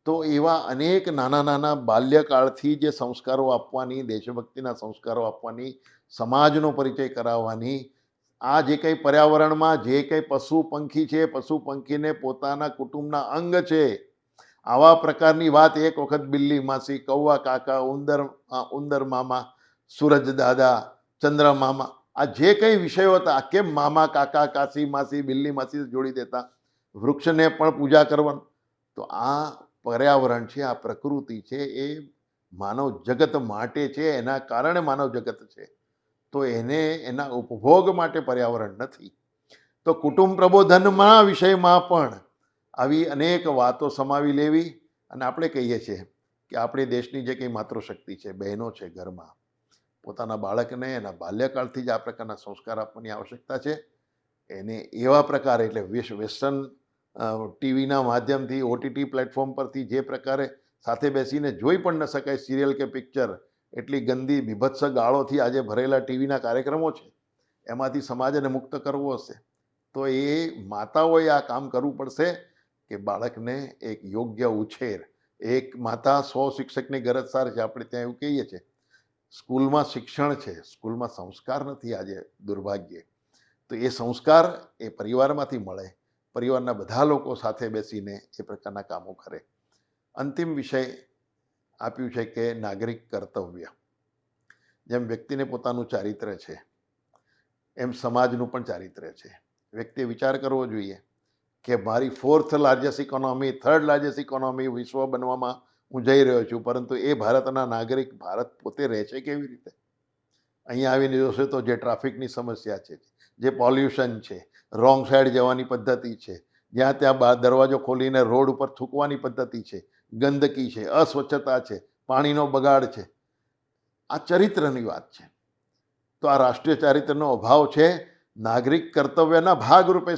S2: તો એવા અનેક નાના નાના બાલ્યકાળથી જે સંસ્કારો આપવાની, દેશભક્તિના સંસ્કારો આપવાની, સમાજનો પરિચય કરાવવાની, આ જે કંઈ પર્યાવરણમાં જે કંઈ પશુ પંખી છે, પશુ પંખીને પોતાના કુટુંબના અંગ છે, આવા પ્રકારની વાત એક વખત બિલ્લી માસી, કૌવા કાકા, ઉંદર મામા, સૂરજ દાદા, ચંદ્ર મામા, આ જે કંઈ વિષયો હતા, કેમ મામા, કાકા, કાશી માસી, બિલ્લી માસી જોડી દેતા, વૃક્ષને પણ પૂજા કરવાનું. તો આ પર્યાવરણ છે, આ પ્રકૃતિ છે, એ માનવ જગત માટે છે, એના કારણે માનવ જગત છે. તો એને એના ઉપભોગ માટે પર્યાવરણ નથી. તો કુટુંબ પ્રબોધનના વિષયમાં પણ આવી અનેક વાતો સમાવી લેવી. અને આપણે કહીએ છીએ કે આપણી દેશની જે કંઈ માતૃશક્તિ છે, બહેનો છે, ઘરમાં પોતાના બાળકને એના બાલ્યકાળથી જ આ પ્રકારના સંસ્કાર આપવાની આવશ્યકતા છે. એને એવા પ્રકારે, એટલે વેસ્ટર્ન ટીવીના માધ્યમથી, ઓટીટી પ્લેટફોર્મ પરથી જે પ્રકારે સાથે બેસીને જોઈ પણ ન શકાય સિરિયલ કે પિક્ચર, એટલી ગંદી બીભત્સ ગાળોથી આજે ભરેલા ટીવીના કાર્યક્રમો છે, એમાંથી સમાજને મુક્ત કરવો હશે તો એ માતાઓએ આ કામ કરવું પડશે કે બાળકને એક યોગ્ય ઉછેર. એક માતા 100 શિક્ષકની ગરજસાર છે. આપણે ત્યાં એવું કહીએ છીએ, સ્કૂલમાં શિક્ષણ છે, સ્કૂલમાં સંસ્કાર નથી. આજે દુર્ભાગ્યે તો એ સંસ્કાર એ પરિવારમાંથી મળે, પરિવારના બધા લોકો સાથે બેસીને એ પ્રકારના કામો કરે. અંતિમ વિષય આપ્યું છે કે નાગરિક કર્તવ્ય. જેમ વ્યક્તિને પોતાનું ચારિત્ર્ય છે, એમ સમાજનું પણ ચારિત્ર્ય છે. વ્યક્તિએ વિચાર કરવો જોઈએ કે મારી 4th largest economy, 3rd largest economy વિશ્વ બનવામાં હું જઈ રહ્યો છું, પરંતુ એ ભારતના નાગરિક ભારત પોતે રહે છે કેવી રીતે? અહીંયા આવીને જોશે તો જે ટ્રાફિકની સમસ્યા છે, જે પોલ્યુશન છે, રોંગ સાઈડ જવાની પદ્ધતિ છે, જ્યાં ત્યાં દરવાજો ખોલીને રોડ ઉપર થૂકવાની પદ્ધતિ છે, ગંદકી છે, અસ્વચ્છતા છે, પાણીનો બગાડ છે. આ ચરિત્રની વાત છે. તો આ રાષ્ટ્રીય ચારિત્રનો અભાવ છે. નાગરિક કર્તવ્યના ભાગરૂપે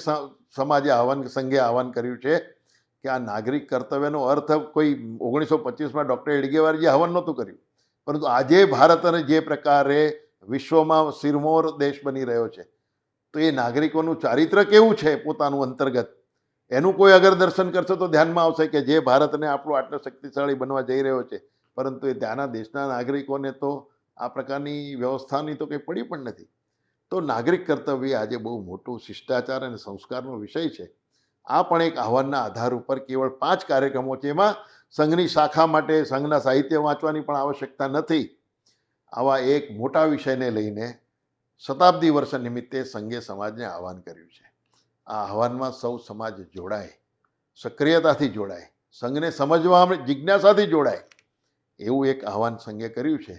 S2: સમાજે સંઘે આહવાન કર્યું છે કે આ નાગરિક કર્તવ્યનો અર્થ કોઈ 1925માં ડૉક્ટર હેડગેવારજીએ આહવાન નહોતું કર્યું, પરંતુ આજે ભારત અને જે પ્રકારે વિશ્વમાં શિરમોર દેશ બની રહ્યો છે, તો એ નાગરિકોનું ચારિત્ર કેવું છે પોતાનું અંતર્ગત, એનું કોઈ અગર દર્શન કરશે તો ધ્યાનમાં આવશે કે જે ભારતને આપણું આટલો શક્તિશાળી બનવા જઈ રહ્યો છે, પરંતુ એ ત્યાંના દેશના નાગરિકોને તો આ પ્રકારની વ્યવસ્થાની તો કંઈ પડી પણ નથી. તો નાગરિક કર્તવ્ય આજે બહુ મોટું શિષ્ટાચાર અને સંસ્કારનો વિષય છે. આ પણ એક આહવાનના આધાર ઉપર કેવળ 5 કાર્યક્રમો છે. એમાં સંઘની શાખા માટે સંઘના સાહિત્ય વાંચવાની પણ આવશ્યકતા નથી. આવા એક મોટા વિષયને લઈને શતાબ્દી વર્ષ નિમિત્તે સંઘે સમાજને આહવાન કર્યું છે. આ આહવાનમાં સૌ સમાજ જોડાય, સક્રિયતાથી જોડાય, સંઘને સમજવા જિજ્ઞાસાથી જોડાય, એવું એક આહવાન સંઘે કર્યું છે.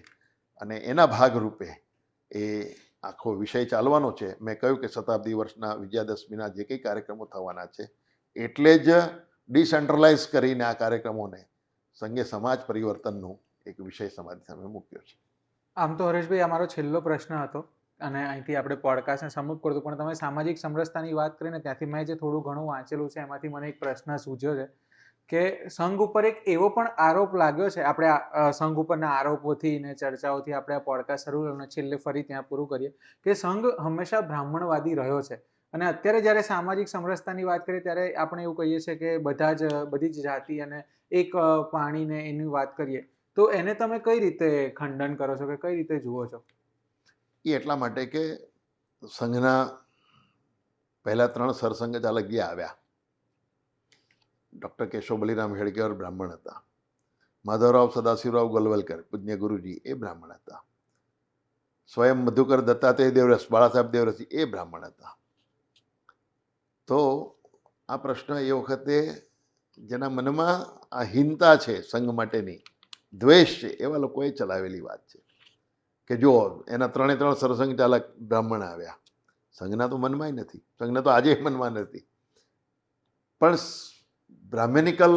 S2: અને એના ભાગરૂપે એ આખો વિષય ચાલવાનો છે. મેં કહ્યું કે શતાબ્દી વર્ષના વિજયાદશમીના જે કંઈ કાર્યક્રમો થવાના છે, એટલે જ ડિસેન્ટ્રલાઇઝ કરીને આ કાર્યક્રમોને સંઘે સમાજ પરિવર્તનનો એક વિષય સમાજ સામે મૂક્યો છે.
S1: આમ તો હરેશભાઈ આ મારો છેલ્લો પ્રશ્ન હતો અને અહીંથી આપણે પોડકાસ્ટને સમાપ્ત કરતું, પણ તમે સામાજિક સમરસતાની વાત કરીને ત્યાંથી મેં જે થોડું ઘણું વાંચેલું છે એમાંથી મને એક પ્રશ્ન સૂઝ્યો છે કે સંઘ ઉપર એક એવો પણ આરોપ લાગ્યો છે, આપણે સંઘ ઉપરના આરોપોથી ને ચર્ચાઓથી આપણે આ પોડકાસ્ટ શરૂ અને છેલ્લે ફરી ત્યાં પૂરું કરીએ કે સંઘ હંમેશા બ્રાહ્મણવાદી રહ્યો છે. અને અત્યારે જ્યારે સામાજિક સમરસતાની વાત કરીએ ત્યારે આપણે એવું કહીએ છીએ કે બધી જ જાતિ અને એક પાણીને એની વાત કરીએ, તો એને તમે કઈ રીતે ખંડન કરો છો કે કઈ રીતે જુઓ છો?
S2: એ એટલા માટે કે સંઘના પહેલા 3 સરસંઘ ચાલક જે આવ્યા, ડૉક્ટર કેશવ બલિરામ હેડગેવાર બ્રાહ્મણ હતા, માધવરાવ સદાશિવરાવ ગોલવલકર પૂજ્ય ગુરુજી એ બ્રાહ્મણ હતા, સ્વયં મધુકર દત્તાત્રેય દેવરસ બાળાસાહેબ દેવરસી એ બ્રાહ્મણ હતા. તો આ પ્રશ્ન એ વખતે જેના મનમાં આ હીનતા છે સંઘ માટેની, દ્વેષ છે, એવા લોકોએ ચલાવેલી વાત છે કે જો એના 3 સરસંઘ ચાલક બ્રાહ્મણ આવ્યા. સંઘના તો મનમાંય નથી, સંઘના તો આજે મનમાં નથી, પણ બ્રાહ્મણિકલ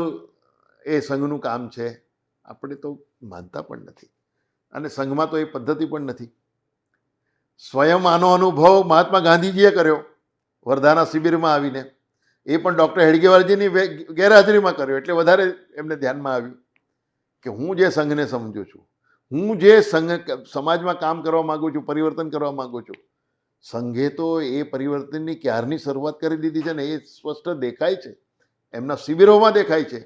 S2: એ સંઘનું કામ છે, આપણે તો માનતા પણ નથી અને સંઘમાં તો એ પદ્ધતિ પણ નથી. સ્વયં આનો અનુભવ મહાત્મા ગાંધીજીએ કર્યો વર્ધાના શિબિરમાં આવીને, એ પણ ડૉક્ટર હેડગેવારજીની ગેરહાજરીમાં કર્યો, એટલે વધારે એમને ધ્યાનમાં આવ્યું કે હું જે સંઘને સમજું છું, હું જે સમાજમાં કામ કરવા માગું છું, પરિવર્તન કરવા માગું છું, સંઘે તો એ પરિવર્તનની ક્યારની શરૂઆત કરી દીધી છે ને, એ સ્પષ્ટ દેખાય છે, એમના શિબિરોમાં દેખાય છે.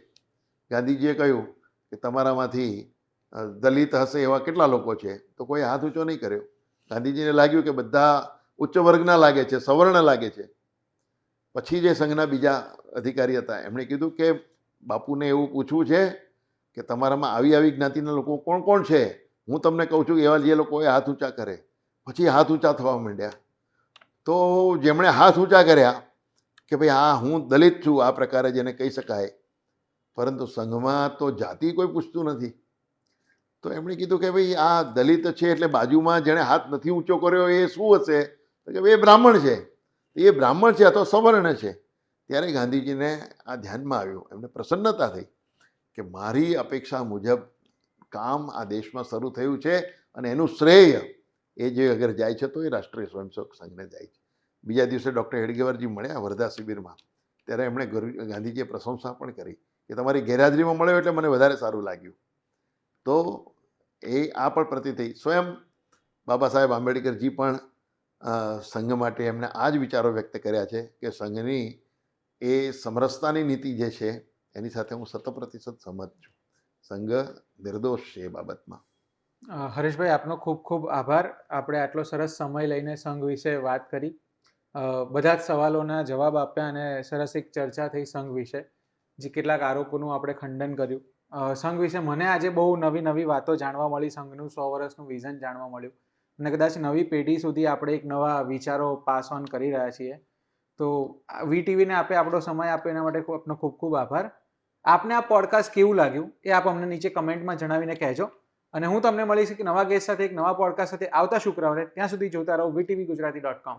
S2: ગાંધીજીએ કહ્યું કે તમારામાંથી દલિત હશે એવા કેટલા લોકો છે, તો કોઈ હાથ ઊંચો નહીં કર્યો. ગાંધીજીને લાગ્યું કે બધા ઉચ્ચ વર્ગના લાગે છે, સવર્ણ લાગે છે. પછી જે સંઘના બીજા અધિકારી હતા એમણે કીધું કે બાપુને એવું પૂછવું છે કે તમારામાં આવી જ્ઞાતિના લોકો કોણ કોણ છે, હું તમને કહું છું કે એવા જે લોકોએ હાથ ઊંચા કરે. પછી હાથ ઊંચા થવા માંડ્યા. તો જેમણે હાથ ઊંચા કર્યા કે ભાઈ હા હું દલિત છું, આ પ્રકારે જેને કહી શકાય, પરંતુ સંઘમાં તો જાતિ કોઈ પૂછતું નથી. તો એમણે કીધું કે ભાઈ આ દલિત છે એટલે બાજુમાં જેણે હાથ નથી ઊંચો કર્યો એ શું હશે, તો કે ભાઈ એ બ્રાહ્મણ છે, એ બ્રાહ્મણ છે અથવા સવર્ણ છે. ત્યારે ગાંધીજીને આ ધ્યાનમાં આવ્યું, એમને પ્રસન્નતા થઈ કે મારી અપેક્ષા મુજબ કામ આ દેશમાં શરૂ થયું છે અને એનું શ્રેય એ જે અગર જાય છે તો એ રાષ્ટ્રીય સ્વયંસેવક સંઘને જાય છે. બીજા દિવસે ડૉક્ટર હેડગેવારજી મળ્યા વર્ધા શિબિરમાં, ત્યારે એમણે ગાંધીજીએ પ્રશંસા પણ કરી કે તમારી ગેરહાજરીમાં મળ્યો એટલે મને વધારે સારું લાગ્યું. તો એ આ પણ પ્રતિ થઈ. સ્વયં બાબા સાહેબ આંબેડકરજી પણ સંઘ માટે એમણે આ જ વિચારો વ્યક્ત કર્યા છે કે સંઘની એ સમરસતાની નીતિ જે છે એની સાથે હું 100% સહમત છું. સંઘ નિર્દોષ છે એ બાબતમાં.
S1: હરેશભાઈ આપનો ખૂબ ખૂબ આભાર. આપણે આટલો સરસ સમય લઈને સંઘ વિશે વાત કરી, બધા જ સવાલોના જવાબ આપ્યા અને સરસ એક ચર્ચા થઈ સંઘ વિશે, જે કેટલાક આરોપોનું આપણે ખંડન કર્યું. સંઘ વિશે મને આજે બહુ નવી વાતો જાણવા મળી, સંઘનું 100 વર્ષનું વિઝન જાણવા મળ્યું અને કદાચ નવી પેઢી સુધી આપણે એક નવા વિચારો પાસ ઓન કરી રહ્યા છીએ. તો વીટીવીને આપે આપણો સમય આપ્યો એના માટે આપનો ખૂબ ખૂબ આભાર. આપને આ પોડકાસ્ટ કેવું લાગ્યું એ આપ અમને નીચે કમેન્ટમાં જણાવીને કહેજો અને હું તમને મળીશ એક નવા ગેસ્ટ સાથે, એક નવા પોડકાસ્ટ સાથે આવતા શુક્રવારે. ત્યાં સુધી જોતા રહો VTV Gujarati.com.